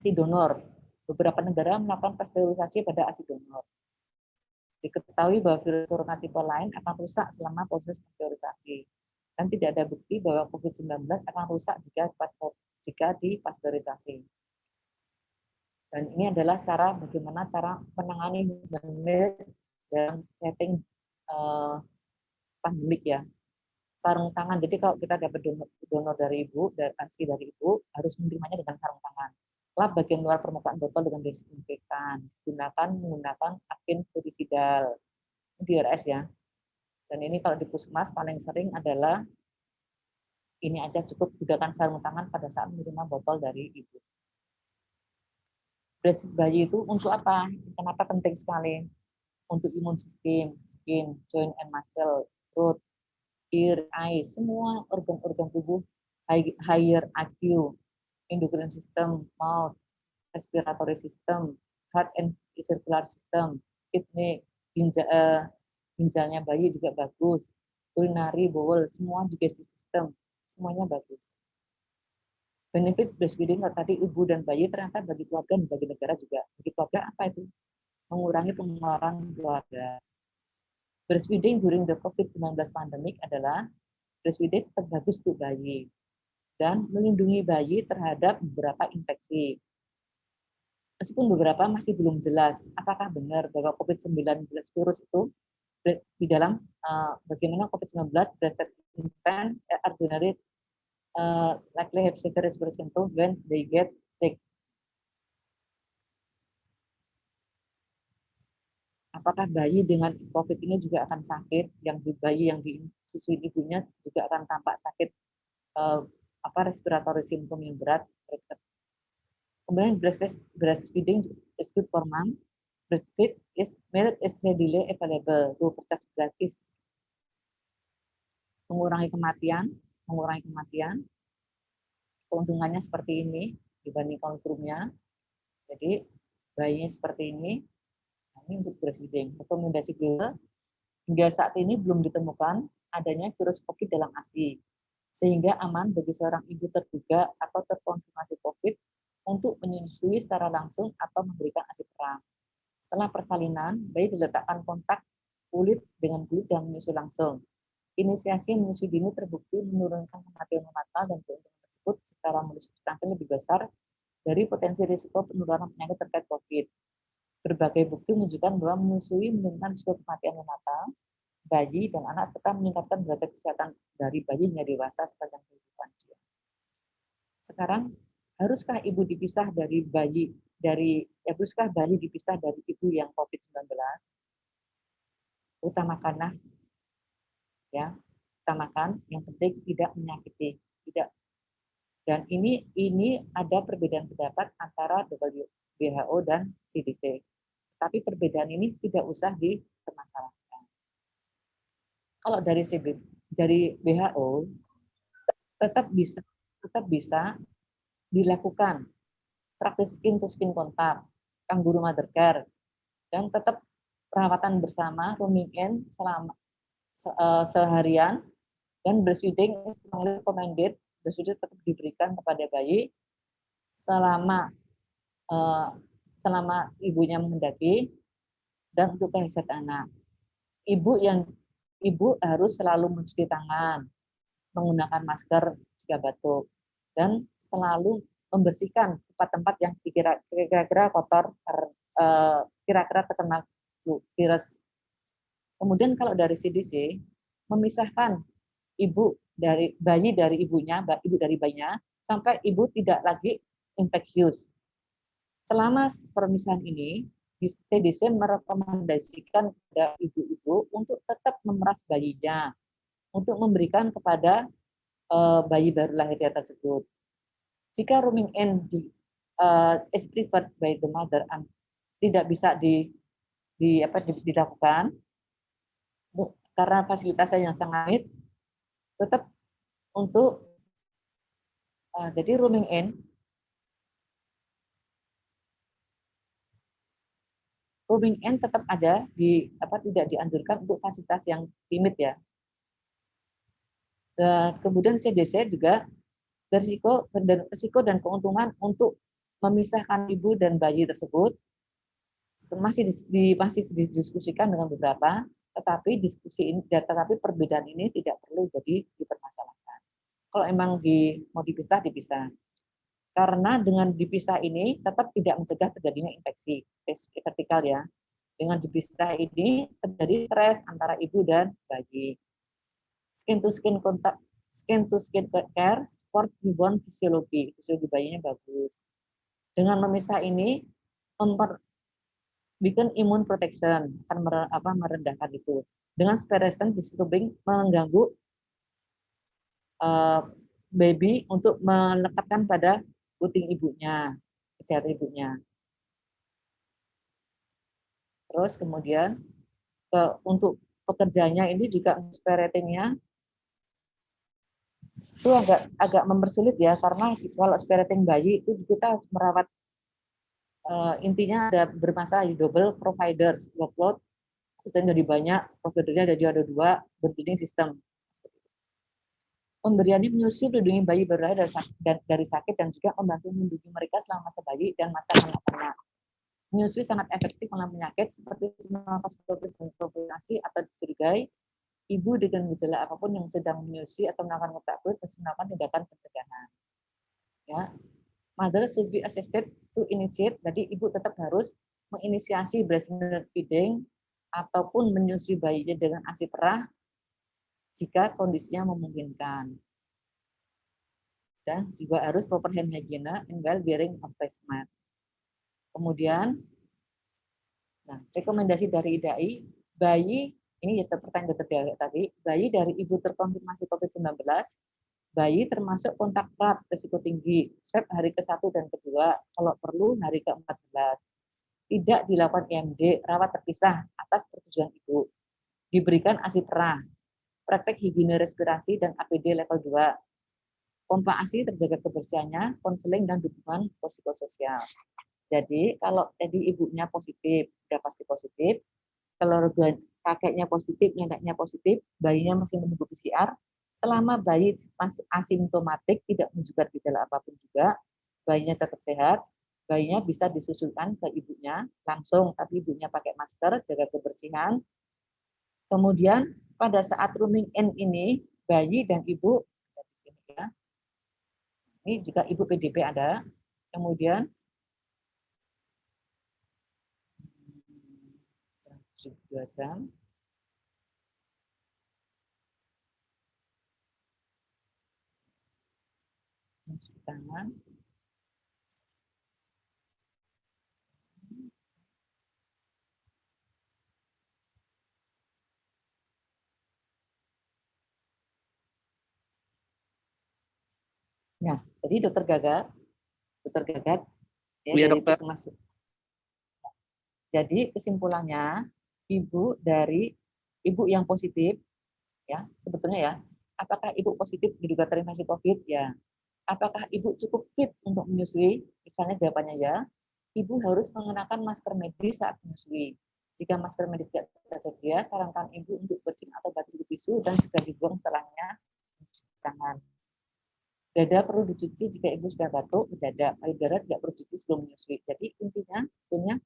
ASI donor. Beberapa negara melakukan pasterilisasi pada ASI donor. Diketahui bahwa virus corona tipe lain akan rusak selama proses pasterilisasi. Dan tidak ada bukti bahwa COVID-19 akan rusak jika dipasteurisasi. Dan ini adalah bagaimana cara menangani dalam setting pandemik ya. Sarung tangan. Jadi kalau kita dapat donor dari ibu, dari ASI dari ibu, harus menerimanya dengan sarung tangan. Lap bagian luar permukaan botol dengan desinfektan. Menggunakan agen furisidal. DRS ya. Dan ini kalau di puskesmas paling sering adalah ini aja, cukup gunakan sarung tangan pada saat menerima botol dari ibu. Breastfeed bayi itu untuk apa? Kenapa penting sekali? Untuk imun sistem, skin, joint and muscle, throat, ear, eye, semua organ-organ tubuh, higher IQ, endocrine system, mouth, respiratory system, heart and circular system, kidney, ginjalnya bayi juga bagus, urinary, bowel, semua digestive system, semuanya bagus. Benefit breastfeeding tadi ibu dan bayi ternyata bagi keluarga dan bagi negara juga. Bagi keluarga apa itu? Mengurangi pengeluaran keluarga. Breastfeeding during the COVID-19 pandemic adalah breastfeeding terbagus untuk bayi dan melindungi bayi terhadap beberapa infeksi. Meskipun beberapa masih belum jelas apakah benar bahwa COVID-19 virus itu di dalam bagaimana COVID-19 breastfed infant are generate likely have severe respiratory symptoms when they get sick. Apakah bayi dengan COVID ini juga akan sakit? Bayi yang disusui ibunya juga akan tampak sakit respiratory symptom yang berat. Kemudian breastfeeding is good for mom. Breastfeed milk is readily available, to purchase gratis. Mengurangi kematian. Keuntungannya seperti ini dibanding kolostrum-nya. Jadi bayinya seperti ini. Ini untuk breastfeeding. Rekomendasi global hingga saat ini belum ditemukan adanya virus COVID dalam ASI, sehingga aman bagi seorang ibu terduga atau terkonfirmasi COVID untuk menyusui secara langsung atau memberikan ASI perang. Setelah persalinan, bayi diletakkan kontak kulit dengan kulit dan menyusui langsung. Inisiasi menyusui dini terbukti menurunkan kematian neonatal dan keuntungan tersebut secara substansial lebih besar dari potensi risiko penularan penyakit terkait COVID. Berbagai bukti menunjukkan bahwa menyusui menurunkan risiko kematian neonatal, bayi dan anak serta meningkatkan derajat kesehatan dari bayi hingga dewasa sepanjang kehidupan dia. Sekarang, haruskah ibu dipisah dari bayi haruskah bayi dipisah dari ibu yang COVID-19? Utamakanlah utamakan yang penting tidak menyakiti, tidak. Dan ini ada perbedaan pendapat antara WHO dan CDC. Tapi perbedaan ini tidak usah dipermasalahkan. Kalau dari WHO tetap bisa tetap bisa dilakukan praktis skin to skin kontak, kangguru mother care, dan tetap perawatan bersama rooming in selama seharian, dan breastfeeding is strongly recommended. Breastfeeding tetap diberikan kepada bayi selama ibunya menghendaki, dan untuk kesehatan anak. Ibu harus selalu mencuci tangan, menggunakan masker jika batuk, dan selalu membersihkan tempat-tempat yang kira-kira kotor, kira-kira terkena virus. Kemudian kalau dari CDC, memisahkan bayi dari ibunya, ibu dari bayinya, sampai ibu tidak lagi infeksius. Selama pemisahan ini, CDC merekomendasikan kepada ibu-ibu untuk tetap memeras bayinya, untuk memberikan kepada bayi baru lahirnya tersebut. Jika rooming in is preferred by the mother and tidak bisa dilakukan karena fasilitasnya yang sangat tetap untuk jadi rooming in tetap ada tidak dianjurkan untuk fasilitas yang limit ya. Kemudian CDC juga risiko dan keuntungan untuk memisahkan ibu dan bayi tersebut masih didiskusikan dengan beberapa, tetapi perbedaan ini tidak perlu jadi dipermasalahkan. Kalau emang mau dipisah. Karena dengan dipisah ini tetap tidak mencegah terjadinya infeksi vertikal ya. Dengan dipisah ini terjadi stres antara ibu dan bayi. Skin to skin care, support newborn fisiologi bayinya bagus. Dengan memisah ini bikin imun protection akan merendahkan itu. Dengan separation disturbing mengganggu baby untuk melekatkan pada puting ibunya, kesehatan ibunya. Terus kemudian untuk pekerjanya ini juga spiratingnya itu agak mempersulit ya, karena kalau spirating bayi itu kita harus merawat intinya ada bermasalah di double providers workload, dan jadi banyak providernya, jadi ada 2 berdinding sistem. Pemberiannya menyusui melindungi bayi baru lahir dari sakit dan juga membantu melindungi mereka selama masa bayi dan masa kanak-kanak. Menyusui sangat efektif melawan penyakit seperti komplikasi atau dicurigai ibu dengan gejala apapun yang sedang menyusui atau melakukan kontak kulit harus melakukan tindakan pencegahan. Ya, mother should be assisted to initiate. Jadi ibu tetap harus menginisiasi breastfeeding ataupun menyusui bayinya dengan ASI perah jika kondisinya memungkinkan. Dan juga harus proper hand hygiene and well wearing of face mask. Kemudian, rekomendasi dari IDAI, bayi, ini pertanyaan detail tadi, bayi dari ibu terkonfirmasi COVID-19, bayi termasuk kontak erat risiko tinggi, swab hari ke-1 dan ke-2, kalau perlu hari ke-14. Tidak dilakukan IMD, rawat terpisah atas persetujuan ibu. Diberikan ASI perah, praktek higiene respirasi dan APD level 2. Pompa ASI terjaga kebersihannya, konseling dan dukungan psikososial. Jadi kalau ibunya positif, sudah pasti positif. Kalau kakeknya positif, neneknya positif, bayinya masih menunggu PCR. Selama bayi masih asimptomatik, tidak menunjukkan gejala apapun juga, bayinya tetap sehat, bayinya bisa disusulkan ke ibunya langsung, tapi ibunya pakai masker, jaga kebersihan. Kemudian pada saat rooming in ini, bayi dan ibu, ini juga ibu PDP ada, kemudian 2 jam. Mencuci tangan. Nah, jadi dokter Gagat, Iya, dokter. masuk. Jadi kesimpulannya, ibu yang positif, ya sebetulnya ya, apakah ibu positif diduga terinfeksi COVID? Ya, Apakah ibu cukup fit untuk menyusui? Misalnya jawabannya ya, ibu harus mengenakan masker medis saat menyusui. Jika masker medis tidak tersedia, sarankan ibu untuk bersin atau batuk tisu dan segera dibuang setelahnya mencuci tangan. Dada perlu dicuci jika ibu sudah batuk, dada. Payudara tidak perlu dicuci sebelum menyusui. Jadi intinya sebetulnya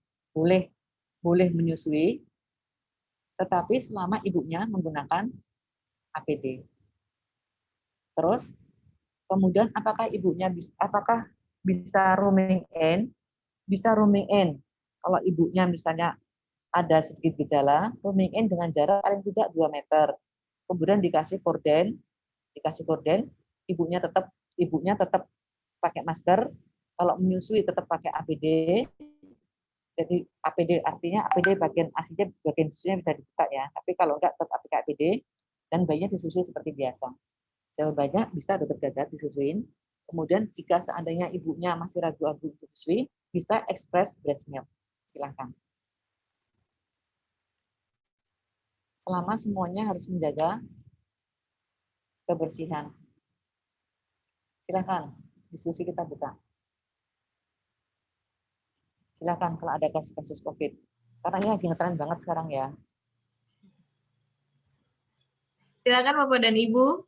boleh menyusui, tetapi selama ibunya menggunakan APD. Terus kemudian apakah ibunya bisa rooming in? Bisa rooming in. Kalau ibunya misalnya ada sedikit gejala, rooming in dengan jarak paling tidak 2 meter. Kemudian dikasih korden, ibunya tetap pakai masker. Kalau menyusui tetap pakai APD. Jadi APD artinya APD bagian aslinya, bagian susunya bisa dibuka ya. Tapi kalau enggak tetap pakai APD dan bayinya disusui seperti biasa. Jawabannya bisa dokter Gagat disusuin. Kemudian jika seandainya ibunya masih ragu-ragu untuk menyusui, bisa express breast milk. Silahkan. Selama semuanya harus menjaga kebersihan. Silahkan, diskusi kita buka. Silahkan kalau ada kasus-kasus COVID. Karena ini lagi ngetren banget sekarang ya. Silakan Bapak dan Ibu.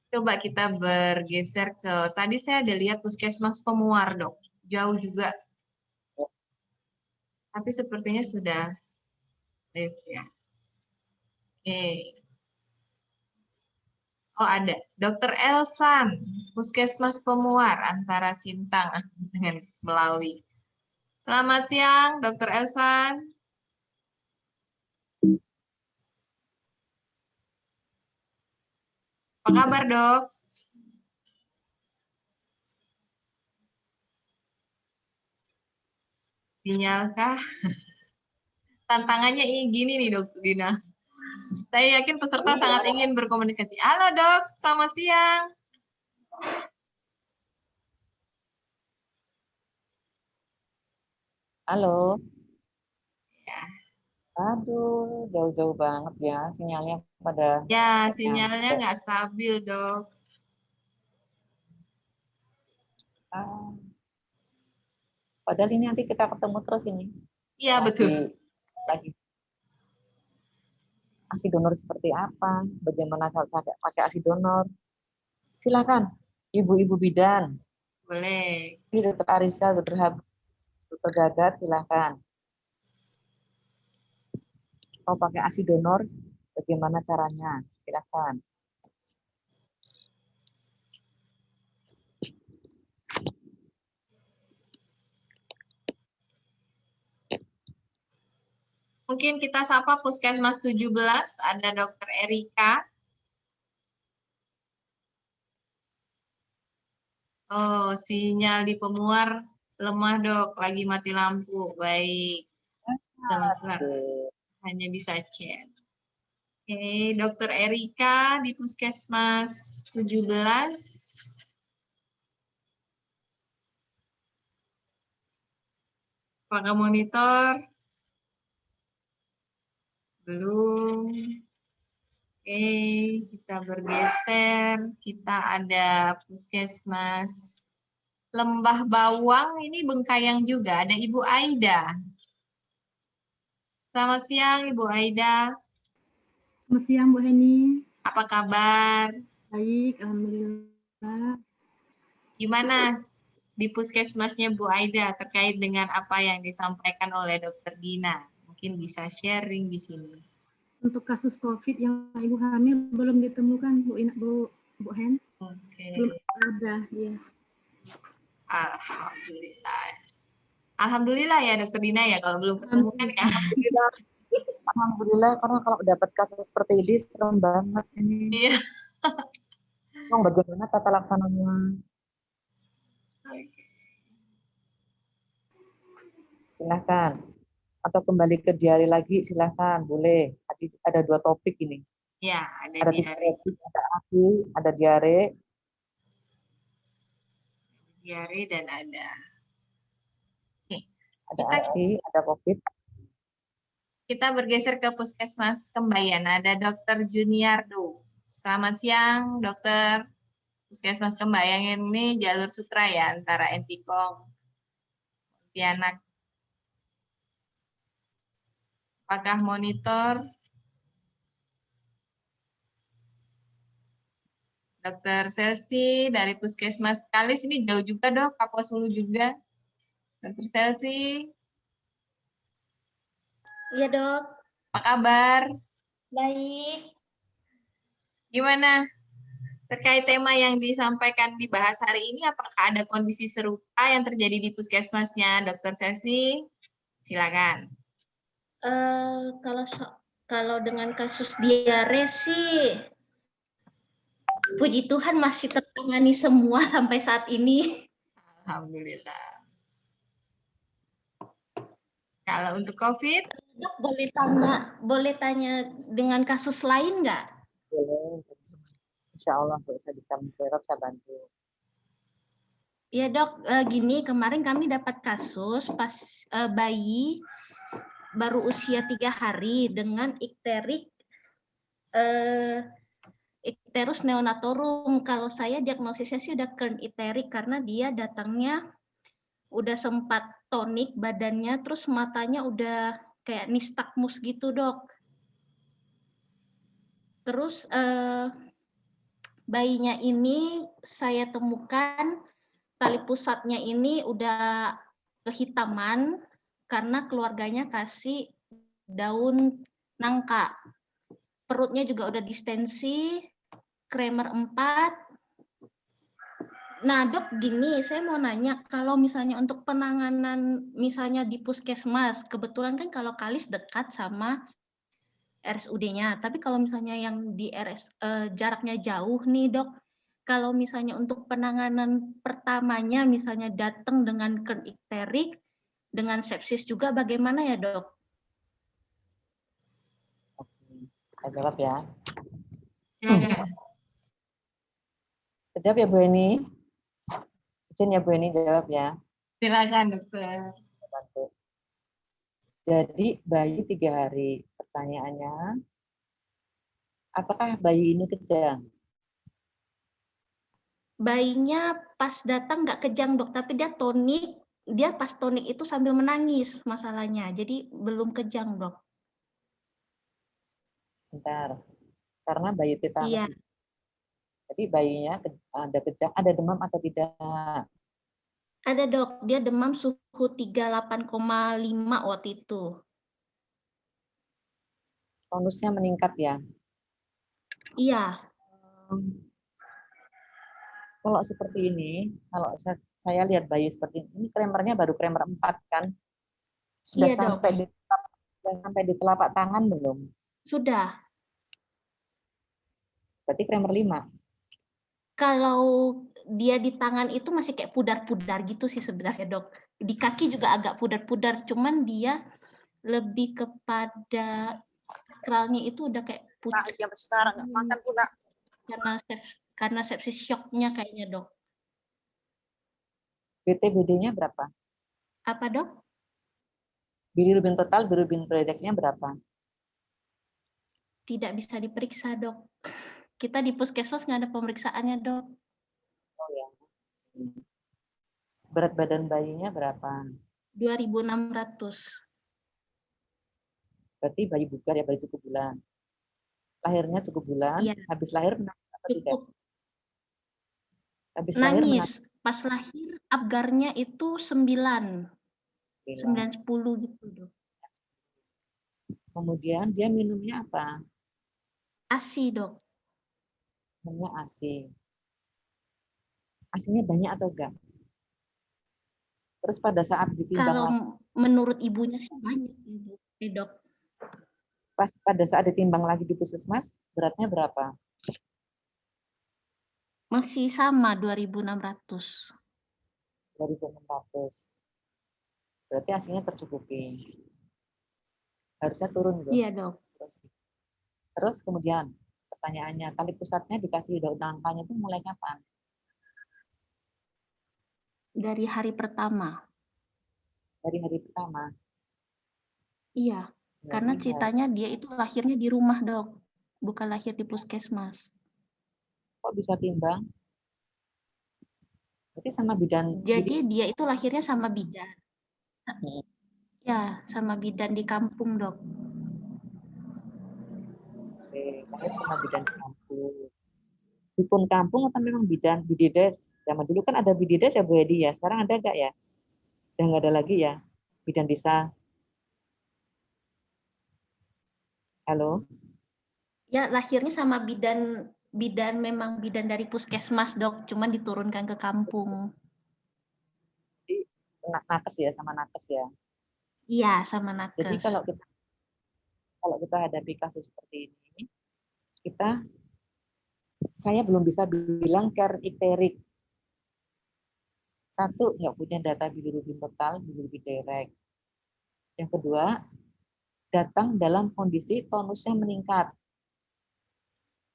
Coba kita bergeser ke, tadi saya ada lihat puskesmas Pemuar, Dok. Jauh juga. Tapi sepertinya sudah live ya. Oke. Oh ada, Dr. Elsan, puskesmas Pemuar antara Sintang dengan Melawi. Selamat siang, Dr. Elsan. Apa kabar, Dok? Sinyalkah? Tantangannya gini nih, Dr. Dina. Saya yakin peserta sangat ingin berkomunikasi. Halo, Dok. Selamat siang. Halo. Ya. Aduh, jauh-jauh banget ya sinyalnya pada. Ya, sinyalnya nggak stabil, Dok. Padahal ini nanti kita ketemu terus ini. Iya, betul. Lagi ASI donor seperti apa? Bagaimana cara pakai ASI donor? Silakan, ibu-ibu bidan. Boleh. Dokter Arisa, dokter Habib, dokter Gagat, silakan. Mau pakai ASI donor, bagaimana caranya? Silakan. Mungkin kita sapa Puskesmas 17, ada Dokter Erika. Oh, sinyal di Pemuar lemah, Dok. Lagi mati lampu. Baik. Sebentar. Hanya bisa chat. Oke, Dokter Erika di Puskesmas 17. Apakah monitor? Belum. Oke, kita bergeser. Kita ada Puskesmas Lembah Bawang, ini Bengkayang juga. Ada Ibu Aida. Selamat siang, Ibu Aida. Selamat siang, Bu Heni. Apa kabar? Baik, alhamdulillah. Gimana di puskesmasnya Bu Aida terkait dengan apa yang disampaikan oleh Dokter Dina? Mungkin bisa sharing di sini. Untuk kasus COVID yang ibu hamil belum ditemukan, Bu Hen. Oke. Belum ada, ya. Alhamdulillah. Alhamdulillah ya Dokter Dina ya, kalau belum ketemukan ya. Alhamdulillah, karena kalau dapat kasus seperti ini serem banget ini. Iya. Bagaimana tata laksananya? Silahkan. Atau kembali ke diare lagi, silahkan. Boleh. Ada 2 topik ini. Ya, ada diare. Ada ASI, ada diare. Diare dan ada. Oke. Ada ASI, ada COVID. Kita bergeser ke Puskesmas Kembayan. Ada Dr. Juniardo. Selamat siang, Dokter. Puskesmas Kembayan ini jalur sutra ya antara Entikong, Pontianak. Apakah monitor? Dokter Selsi dari Puskesmas Kalis ini jauh juga dok, Kapuas Hulu juga. Dokter Selsi, Iya dok, apa kabar? baik. Gimana terkait tema yang disampaikan dibahas hari ini? Apakah ada kondisi serupa yang terjadi di puskesmasnya Dokter Selsi? Silakan. Kalau dengan kasus diare sih, puji Tuhan masih tertangani semua sampai saat ini. Alhamdulillah. Kalau untuk COVID? Dok, boleh tanya dengan kasus lain nggak? Boleh. Insya Allah Bu, saya bisa menjawab, saya bantu. Ya dok, gini kemarin kami dapat kasus pas bayi baru usia 3 hari dengan Icterus neonatorum. Kalau saya diagnosisnya sih udah kern icteric karena dia datangnya udah sempat tonik badannya, terus matanya udah kayak nistagmus gitu dok. Terus bayinya ini saya temukan tali pusatnya ini udah kehitaman karena keluarganya kasih daun nangka. Perutnya juga udah distensi, Kramer 4. Nah dok, gini saya mau nanya, kalau misalnya untuk penanganan misalnya di puskesmas, kebetulan kan kalau Kalis dekat sama RSUD-nya, tapi kalau misalnya yang di jaraknya jauh nih dok, kalau misalnya untuk penanganan pertamanya misalnya datang dengan kern icteric, dengan sepsis juga bagaimana ya dok? Saya jawab ya. Silakan. Jawab ya Bu Eni. Izin ya Bu Eni jawab ya. Silakan dokter. Bantu. Jadi bayi 3 hari. Pertanyaannya, apakah bayi ini kejang? Bayinya pas datang nggak kejang dok, tapi dia tonik. Dia pas tonik itu sambil menangis masalahnya, jadi belum kejang dok. Bentar. Karena bayi tetanus. Iya. Jadi bayinya ada kejang, ada demam atau tidak? Ada dok, dia demam suhu 38,5 waktu itu. Tonusnya meningkat ya? Iya. Kalau seperti ini, kalau saya lihat bayi seperti ini Kramernya baru Kramer 4 kan? Sudah Iya, sampai di telapak tangan belum? Sudah. Berarti Kramer 5. Kalau dia di tangan itu masih kayak pudar-pudar gitu sih sebenarnya dok. Di kaki juga agak pudar-pudar, cuman dia lebih kepada sakralnya itu udah kayak putih. Karena sepsis shocknya kayaknya dok. BT-BD-nya berapa? Apa dok? Bilirubin total, bilirubin pendeknya berapa? Tidak bisa diperiksa dok. Kita di puskesmas nggak ada pemeriksaannya dok. Oh ya. Berat badan bayinya berapa? 2.600. Berarti bayi bugar ya, bayi cukup bulan. Lahirnya cukup bulan, Iya. habis lahir menangis atau tidak? Cukup Habis lahir nangis. Pas lahir Apgarnya itu 9, 9-10 gitu dok. Kemudian dia minumnya apa? ASI dok. Minumnya ASI. ASInya banyak atau enggak? Terus pada saat ditimbang Kalau lagi, menurut ibunya sih banyak dok. pada saat ditimbang lagi di puskesmas, beratnya berapa? Masih sama 2.600. 2.600. Berarti ASInya tercukupi. Harusnya turun dong. Iya dok. Terus kemudian pertanyaannya, tali pusatnya dikasih daun nangkanya itu mulai kapan? Dari hari pertama. Dari hari pertama. Iya. Karena Berarti ceritanya dia itu lahirnya di rumah, Dok. Bukan lahir di puskesmas. kok bisa timbang? Berarti sama bidan. Jadi dia itu lahirnya sama bidan. Hmm. Ya, sama bidan di kampung, Dok. Oke, lahir sama bidan di kampung. Dukun kampung atau memang bidan bidides? Zaman dulu kan ada bidides ya Bu Edi ya. Sekarang ada nggak ya? Udah nggak ada lagi ya. Bidan desa. Halo. Ya, lahirnya sama bidan memang bidan dari puskesmas, Dok. Cuman diturunkan ke kampung. Jadi nakes ya, sama nakes ya. Iya, sama Jadi nakes. kalau kita hadapi kasus seperti ini, saya belum bisa bilang care iterik. Satu, nggak punya data bilirubin total, bilirubin direct. Yang kedua, datang dalam kondisi tonusnya meningkat.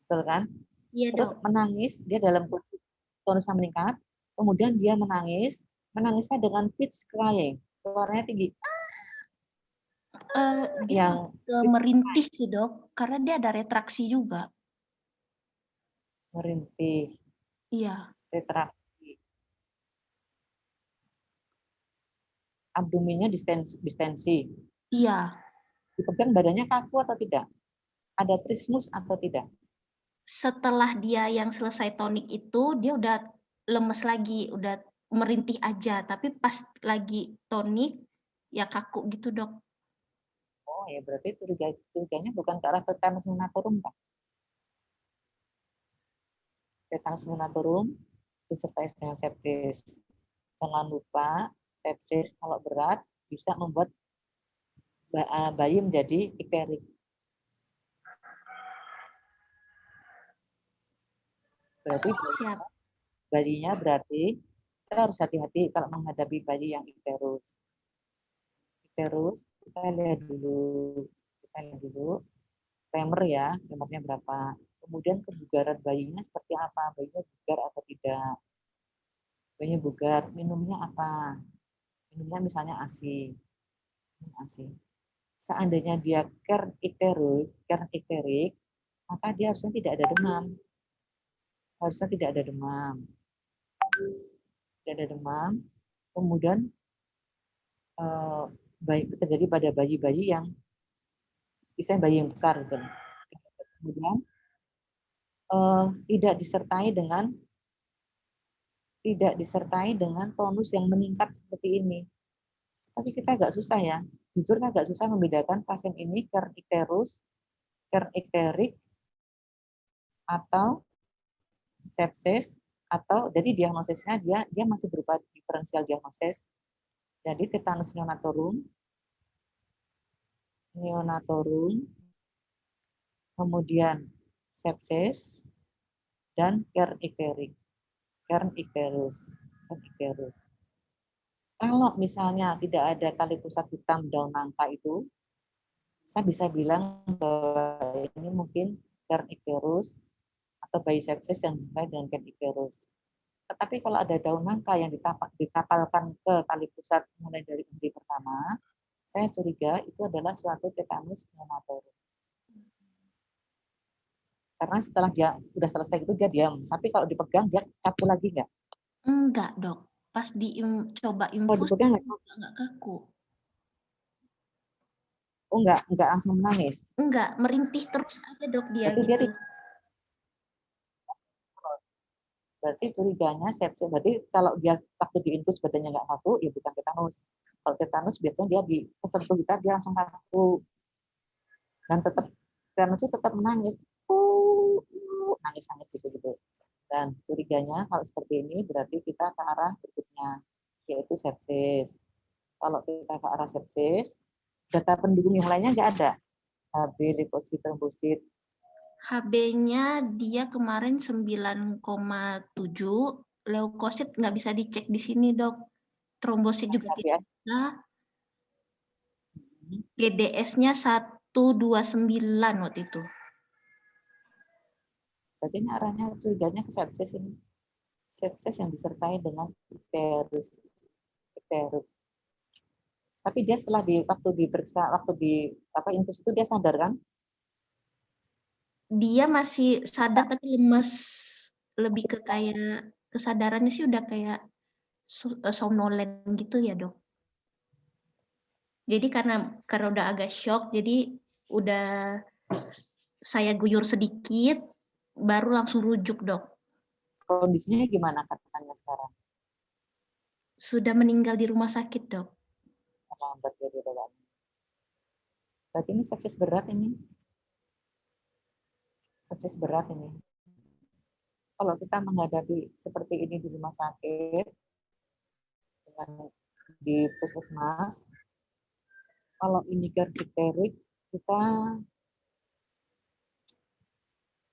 Betul kan? Iya, Terus Dok. menangis, dia dalam kondisi tonusnya meningkat, kemudian dia menangisnya dengan pitch crying, suaranya tinggi. Dia Yang ke merintih sih, Dok. Karena dia ada retraksi juga. merintih, Iya. retraksi. Abdomennya distensi. Iya. Dipegang badannya kaku atau tidak? Ada trismus atau tidak? Setelah dia yang selesai tonik itu, dia udah lemes lagi, udah merintih aja. Tapi pas lagi tonik, ya kaku gitu, Dok. Oh ya, berarti curiganya bukan ke arah tetanus neumatorum, Pak. Tetanus neumatorum disertai dengan sepsis. Jangan lupa, sepsis kalau berat bisa membuat bayi menjadi ikerik. Berarti Siap. bayinya berarti kita harus hati-hati kalau menghadapi bayi yang iterus. Iterus, kita lihat dulu tremor ya, tremornya berapa. Kemudian kebugaran bayinya seperti apa, bayinya bugar atau tidak. Bayinya bugar, minumnya apa? Minumnya misalnya ASI. ASI. Seandainya dia care ikerik, maka dia harusnya tidak ada demam. Harusnya tidak ada demam. Tidak ada demam. Kemudian baik terjadi pada bayi-bayi yang misalnya bayi yang besar gitu. Kemudian tidak disertai dengan tonus yang meningkat seperti ini. Tapi kita agak susah ya. Jujur saya agak susah membedakan pasien ini care ikerik atau sepsis, atau jadi diagnosisnya dia masih berupa diferensial diagnosis. Jadi tetanus neonatorum, kemudian sepsis, dan care ikerik. Kalau misalnya tidak ada tali pusat hitam daun nangka itu, saya bisa bilang bahwa ini mungkin care ikerus atau bayi sepsis yang disertai dengan care ikerus. Tetapi kalau ada daun nangka yang ditapalkan ke tali pusat mulai dari undi pertama, saya curiga itu adalah suatu tetanus neonatorum. Karena setelah dia udah selesai itu dia diam. Tapi kalau dipegang dia kaku lagi nggak? Enggak, Dok. Pas coba Kalau infus, dipegang enggak kaku. oh nggak langsung menangis. Enggak, merintih terus aja, Dok, dia Berarti gitu. Berarti curiganya sepsis. Berarti kalau dia waktu diinfus badannya nggak kaku, ya bukan tetanus. Kalau tetanus biasanya dia di kesentuh kita dia langsung kaku dan tetanus itu tetap menangis, nangis gitu. Dan curiganya kalau seperti ini berarti kita ke arah berikutnya yaitu sepsis. Kalau kita ke arah sepsis, data pendukung yang lainnya nggak ada. HB, leukosit, trombosit. HB-nya dia kemarin 9,7, leukosit nggak bisa dicek di sini, Dok. Trombosit juga tidak bisa. GDS-nya 129 waktu itu. Berarti ini arahnya curiganya ke sepsis ini. Sepsis yang disertai dengan iterus. Tapi dia setelah waktu diperiksa, waktu di infus itu dia sadar kan? Dia masih sadar tapi lemes, lebih ke kayak kesadarannya sih udah kayak somnolen gitu ya dok. Jadi karena udah agak shock, jadi udah saya guyur sedikit, baru langsung rujuk dok. Kondisinya gimana katanya sekarang? Sudah meninggal di rumah sakit dok. Terlambat jadi bawaan. Berarti ini sepsis berat ini. Sepsis berat ini. Kalau kita menghadapi seperti ini di rumah sakit, dengan di puskesmas, kalau ini difterik, kita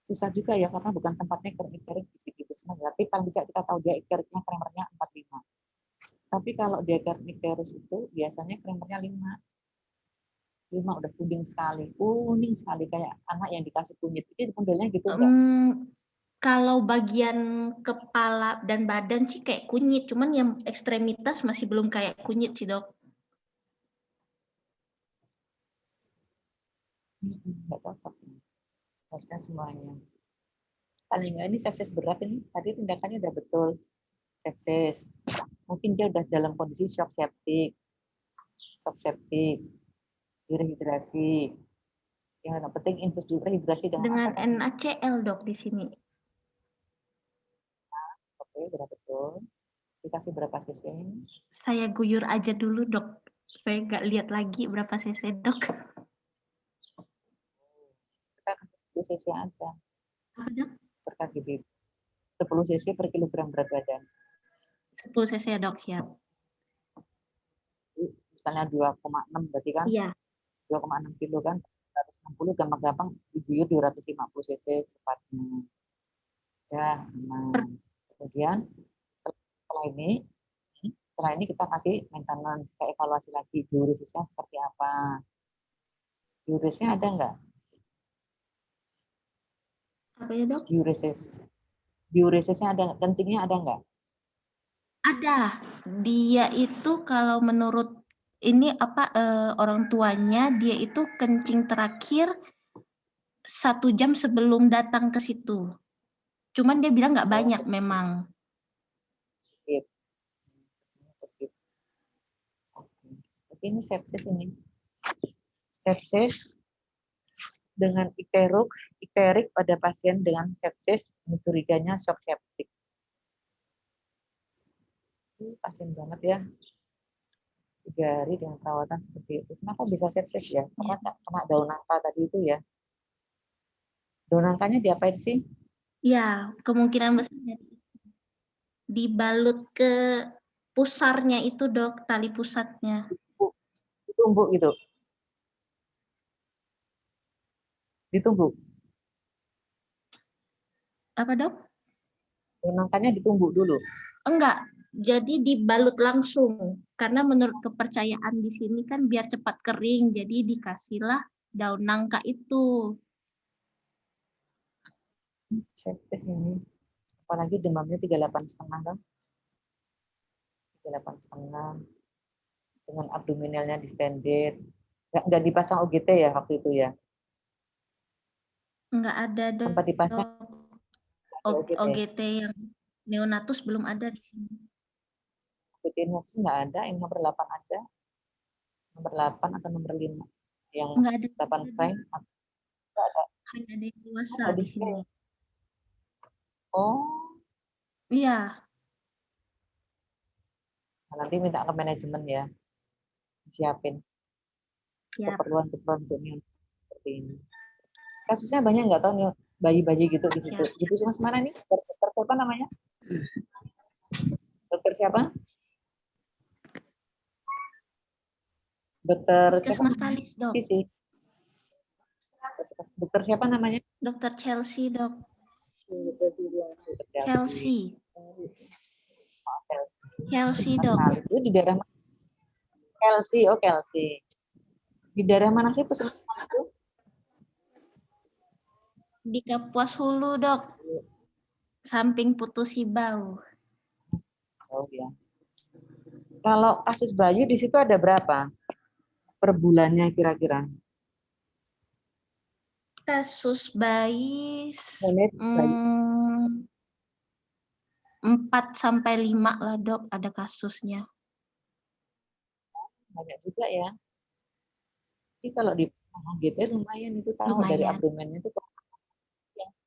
susah juga ya, karena bukan tempatnya difterik di puskesmas. Tapi paling tidak kita tahu dia difteriknya kremernya 45. Tapi kalau dia difterus itu biasanya kremernya 5 udah kuning sekali kayak anak yang dikasih kunyit. Itu modelnya gitu enggak? Kalau bagian kepala dan badan sih kayak kunyit, cuman yang ekstremitas masih belum kayak kunyit sih dok. Enggak cocok. Harusnya semuanya. Paling enggak ini sepsis berat ini. Tadi tindakannya udah betul. Sepsis. Mungkin dia udah dalam kondisi shock septic, dehidrasi. Yang penting infus dulu rehidrasi dengan NaCl dok di sini. Oke, berapa betul? Dikasih berapa cc? Saya guyur aja dulu dok. Saya nggak lihat lagi berapa cc dok. Kita kasih 10 cc aja. Apa dok? Per kg. 10 cc per kilogram berat badan. 10 cc ya dok, siap. Misalnya 2,6 berarti kan? Iya. 2,6 kilo kan? 160 gampang-gampang diguyur 250 cc sepatnya. Ya, aman. Kemudian setelah ini kita kasih maintenance, kita evaluasi lagi diuresisnya seperti apa. Diuresisnya ada enggak? Apa ya dok? Diuresisnya ada, kencingnya ada enggak? Ada. Dia itu kalau menurut ini orang tuanya, dia itu kencing terakhir 1 jam sebelum datang ke situ. Cuman dia bilang nggak banyak memang. Ini sepsis ini. Sepsis dengan ikterik pada pasien dengan sepsis, curiganya shock septic. Pasien banget ya. 3 hari dengan perawatan seperti itu. Kenapa bisa sepsis ya? Karena kena daun nangka tadi itu ya. Daun nangkanya diapain sih? Ya, kemungkinan besar dibalut ke pusarnya itu dok, tali pusatnya. Ditumbuk gitu. Ditumbuk. Apa dok? Daun nangkanya ditumbuk dulu. Enggak, jadi dibalut langsung. Karena menurut kepercayaan di sini kan biar cepat kering, jadi dikasihlah daun nangka itu. Sepsis ini. Apalagi demamnya 38,5 kan? 38,5. Dengan abdominalnya distended. Nggak dipasang OGT ya waktu itu ya? Enggak ada dok. Sempat dipasang OGT yang neonatus belum ada di sini. OGT neonatus nggak ada, yang nomor 8 aja. Nomor 8 atau nomor 5. Yang enggak ada 8 prime. Nggak ada. Hanya ada yang dewasa Oh, di sini. Oh. Iya. Nanti minta ke manajemen ya. Siapin. Keperluan untuk seperti ini. Kasusnya banyak nggak tahu nih bayi-bayi gitu di situ. Di Puskesmas mana nih? Dokter siapa namanya? Dokter siapa? Dokter Puskesmas Kalis, dok. Sisi. Dokter siapa namanya? Dokter Chelsea, dok. Chelsea. Chelsea, dok. Itu di daerah mana? Chelsea, oh Chelsea. Di daerah mana sih puskesmas itu? Di Kapuas Hulu, dok. Samping Putus Sibau. Oh ya. Kalau kasus bayi di situ ada berapa? per bulannya kira-kira? Kasus bayi Menit bayi. 4 sampai 5 lah dok ada kasusnya. Banyak juga ya. Jadi kalau di GP lumayan itu tahu dari Lumayan. abdomennya itu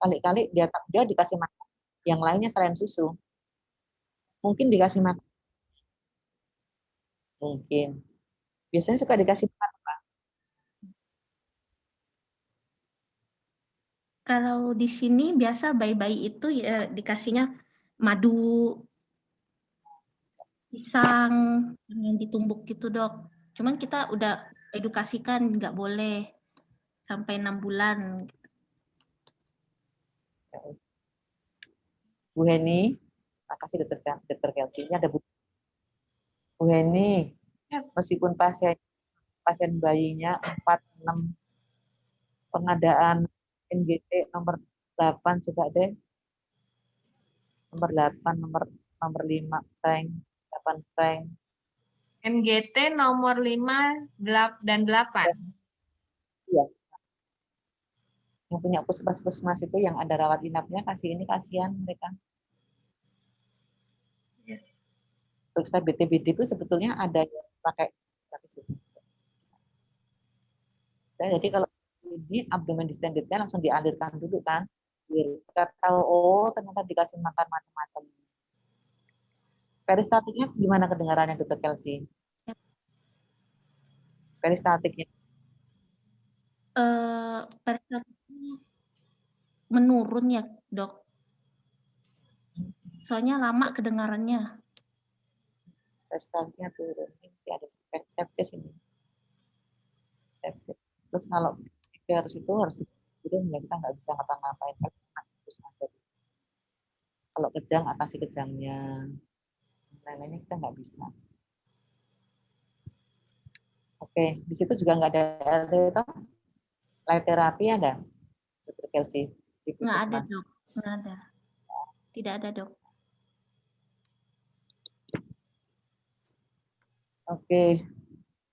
kali-kali dia dikasih makan. Yang lainnya selain susu. Mungkin dikasih makan. Mungkin. Biasanya suka dikasih makan apa? Kalau di sini biasa bayi-bayi itu ya dikasihnya madu, pisang yang ditumbuk gitu dok. Cuman kita udah edukasikan nggak boleh sampai 6 bulan. Bu Heni, makasih Dokter Kelsey. Ini ada Bu Heni, meskipun pasien bayinya 4-6 pengadaan NGT nomor 8 coba deh. Nomor 8, nomor 5 frank, 8 frank. NGT nomor 5 dan 8. Iya. Yang punya puskesmas itu yang ada rawat inapnya, kasihan mereka. Periksa BT-BD itu sebetulnya ada yang pakai susu. Jadi kalau ini abdomen distendednya langsung dialirkan dulu kan, biar kita tahu oh ternyata dikasih makan macam-macam. Peristatiknya gimana kedengarannya Dokter Kelsey? Peristatiknya Peristatiknya menurun ya dok. Soalnya lama kedengarannya. peristatiknya turun, ini sih ada sepsis ini. Sepsis. Terus kalau harus turun ya kita nggak bisa ngapa-ngapain kan terus aja. Kalau kejang atasi kejangnya, lain-lainnya kita nggak bisa. Oke, di situ juga nggak ada LT toh? Light terapi ada, Dokter Kelsey? Nggak ada dok, nggak ada. Tidak ada dok. Oke,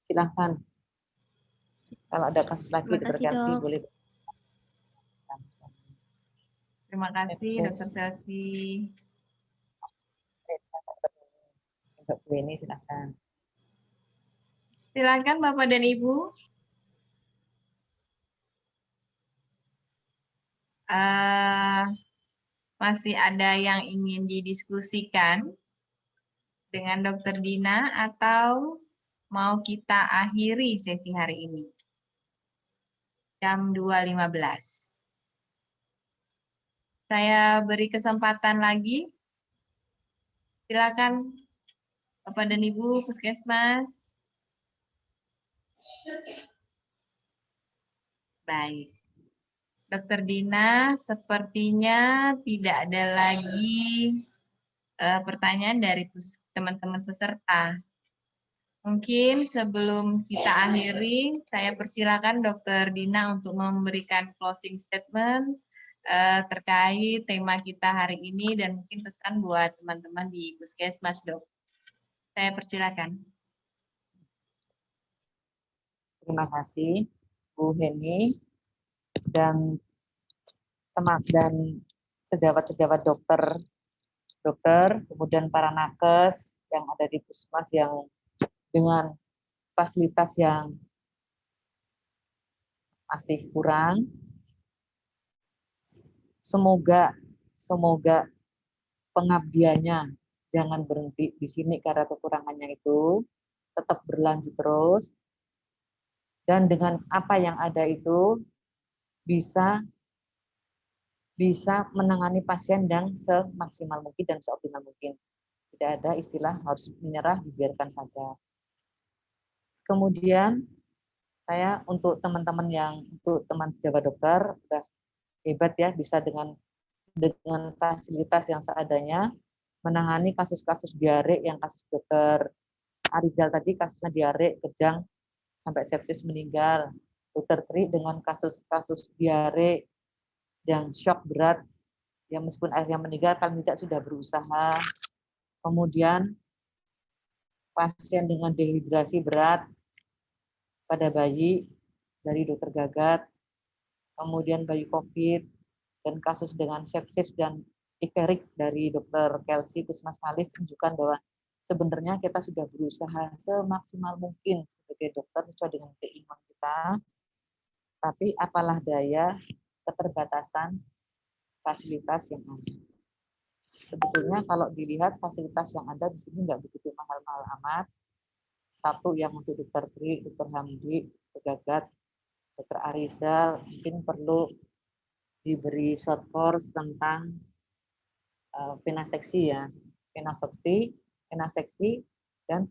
silahkan. Kalau ada kasus lagi, Terima Dokter kasih, Kelsey dok. boleh. Terima kasih Dokter Selsi. Untuk Bu ini silahkan. Silakan Bapak dan Ibu. Masih ada yang ingin didiskusikan dengan Dokter Dina atau mau kita akhiri sesi hari ini? Jam 2.15. Saya beri kesempatan lagi. Silakan Bapak dan Ibu Puskesmas. Baik. Dokter Dina, sepertinya tidak ada lagi pertanyaan dari teman-teman peserta. Mungkin sebelum kita akhiri, saya persilakan Dokter Dina untuk memberikan closing statement terkait tema kita hari ini dan mungkin pesan buat teman-teman di Puskesmas, Dok. Saya persilakan. Terima kasih Bu Heni dan teman dan sejawat-sejawat dokter, kemudian para nakes yang ada di Puskesmas yang dengan fasilitas yang masih kurang. Semoga pengabdiannya jangan berhenti di sini karena kekurangannya itu, tetap berlanjut terus. Dan dengan apa yang ada itu bisa menangani pasien yang semaksimal mungkin dan seoptimal mungkin. Tidak ada istilah harus menyerah, dibiarkan saja. Kemudian saya untuk teman-teman untuk teman sejawat dokter udah hebat ya, bisa dengan fasilitas yang seadanya menangani kasus-kasus diare yang kasus Dokter Arizal tadi kasusnya diare kejang sampai sepsis meninggal. Dokter Tri dengan kasus-kasus diare yang shock berat yang meskipun akhirnya meninggal paling tidak sudah berusaha. Kemudian pasien dengan dehidrasi berat pada bayi dari dokter Gagat, kemudian bayi COVID, dan kasus dengan sepsis dan icteric dari dokter Kelsey Kusmasmalis menunjukkan bahwa sebenarnya kita sudah berusaha semaksimal mungkin sebagai dokter sesuai dengan keinginan kita, tapi apalah daya keterbatasan fasilitas yang ada. Sebetulnya kalau dilihat fasilitas yang ada di sini nggak begitu mahal-mahal amat. Satu yang untuk dokter Tri, dokter Hamdi, dokter Gagat, dokter Arizal, mungkin perlu diberi short course tentang venaseksi ya, venaseksi dan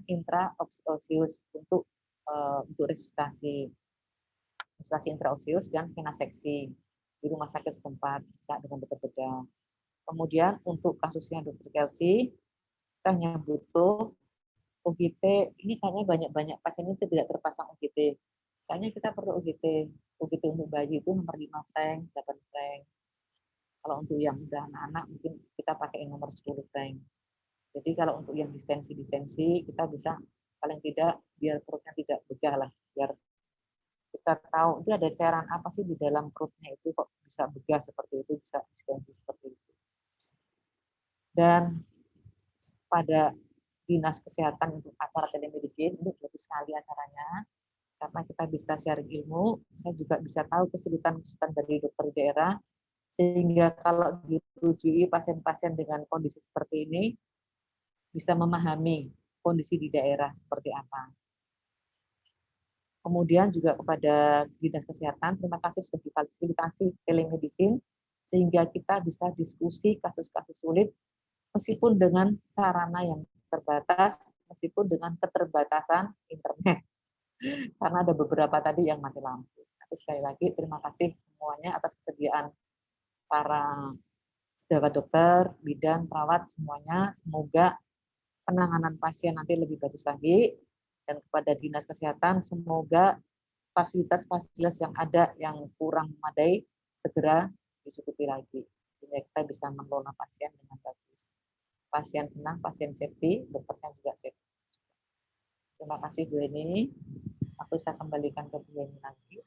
intraosius untuk resusitasi intraosius dan venaseksi di rumah sakit setempat bisa dengan dokter bedah. Kemudian untuk kasusnya dokter Kelsey, kita hanya butuh UGT. Ini kayaknya banyak pasien itu tidak terpasang UGT. Kayaknya kita perlu UGT. UGT untuk bayi itu nomor 5 frank, 8 frank. Kalau untuk yang udah anak-anak mungkin kita pakai yang nomor 10 frank. Jadi kalau untuk yang distensi kita bisa paling tidak biar perutnya tidak begah lah, biar kita tahu itu ada cairan apa sih di dalam perutnya itu kok bisa begah seperti itu, bisa distensi seperti itu. Dan pada Dinas Kesehatan untuk acara telemedicine, ini bagus sekali acaranya, karena kita bisa sharing ilmu, saya juga bisa tahu kesulitan-kesulitan dari dokter daerah, sehingga kalau dirujui pasien-pasien dengan kondisi seperti ini, bisa memahami kondisi di daerah seperti apa. Kemudian juga kepada Dinas Kesehatan, terima kasih sudah difasilitasi telemedicine, sehingga kita bisa diskusi kasus-kasus sulit, meskipun dengan sarana yang terbatas, meskipun dengan keterbatasan internet. Karena ada beberapa tadi yang mati lampu. Tapi sekali lagi, terima kasih semuanya atas kesediaan para sejawat dokter, bidan, perawat, semuanya. Semoga penanganan pasien nanti lebih bagus lagi. Dan kepada Dinas Kesehatan, semoga fasilitas-fasilitas yang ada yang kurang memadai segera dicukupi lagi. Sehingga kita bisa mengelola pasien dengan bagus. Pasien senang, pasien safety, dokternya juga safety. Terima kasih Bu Eni. Aku saya kembalikan ke Bu Eni lagi.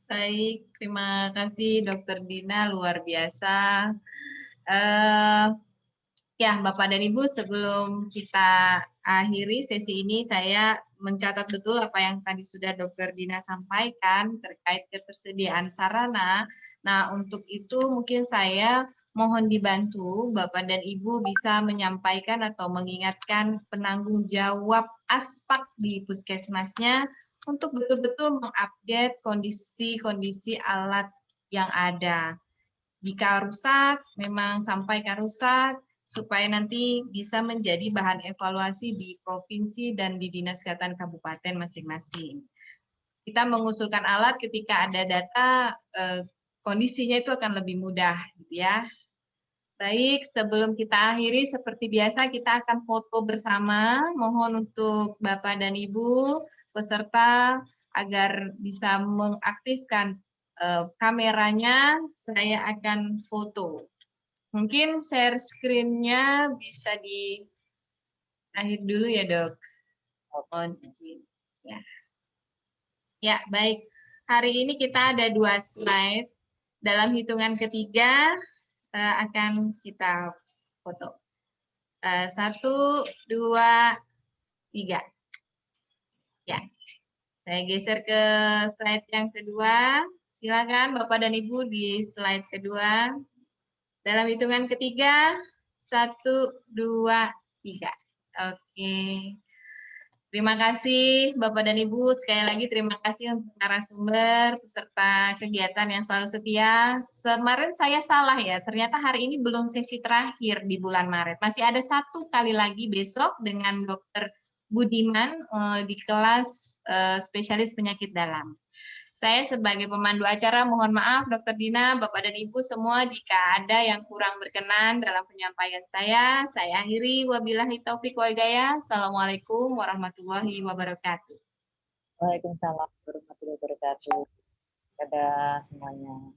Baik, terima kasih Dokter Dina, luar biasa. Ya, Bapak dan Ibu, sebelum kita akhiri sesi ini, saya mencatat betul apa yang tadi sudah Dokter Dina sampaikan terkait ketersediaan sarana. Nah, untuk itu mungkin saya mohon dibantu Bapak dan Ibu bisa menyampaikan atau mengingatkan penanggung jawab ASPAK di puskesmasnya untuk betul-betul mengupdate kondisi-kondisi alat yang ada. Jika rusak, memang sampaikan rusak, supaya nanti bisa menjadi bahan evaluasi di provinsi dan di Dinas Kesehatan Kabupaten masing-masing. Kita mengusulkan alat ketika ada data, kondisinya itu akan lebih mudah, gitu ya. Baik, sebelum kita akhiri, seperti biasa kita akan foto bersama. Mohon untuk Bapak dan Ibu peserta agar bisa mengaktifkan kameranya, saya akan foto. Mungkin share screen-nya bisa di akhir dulu ya, Dok. Mohon izin. Ya. Ya, baik. Hari ini kita ada 2 slide. Dalam hitungan ketiga akan kita foto. 1, 2, 3. Ya. Saya geser ke slide yang kedua. Silakan Bapak dan Ibu di slide kedua. Dalam hitungan ketiga, 1, 2, 3. Oke. Terima kasih Bapak dan Ibu. Sekali lagi terima kasih untuk narasumber, peserta kegiatan yang selalu setia. Kemarin saya salah ya, ternyata hari ini belum sesi terakhir di bulan Maret. Masih ada 1 kali lagi besok dengan Dr. Budiman di kelas spesialis penyakit dalam. Saya sebagai pemandu acara mohon maaf Dr. Dina, Bapak dan Ibu semua jika ada yang kurang berkenan dalam penyampaian saya akhiri. Wabillahi taufik wal hidayah. Assalamualaikum warahmatullahi wabarakatuh. Waalaikumsalam warahmatullahi wabarakatuh. Dadah semuanya.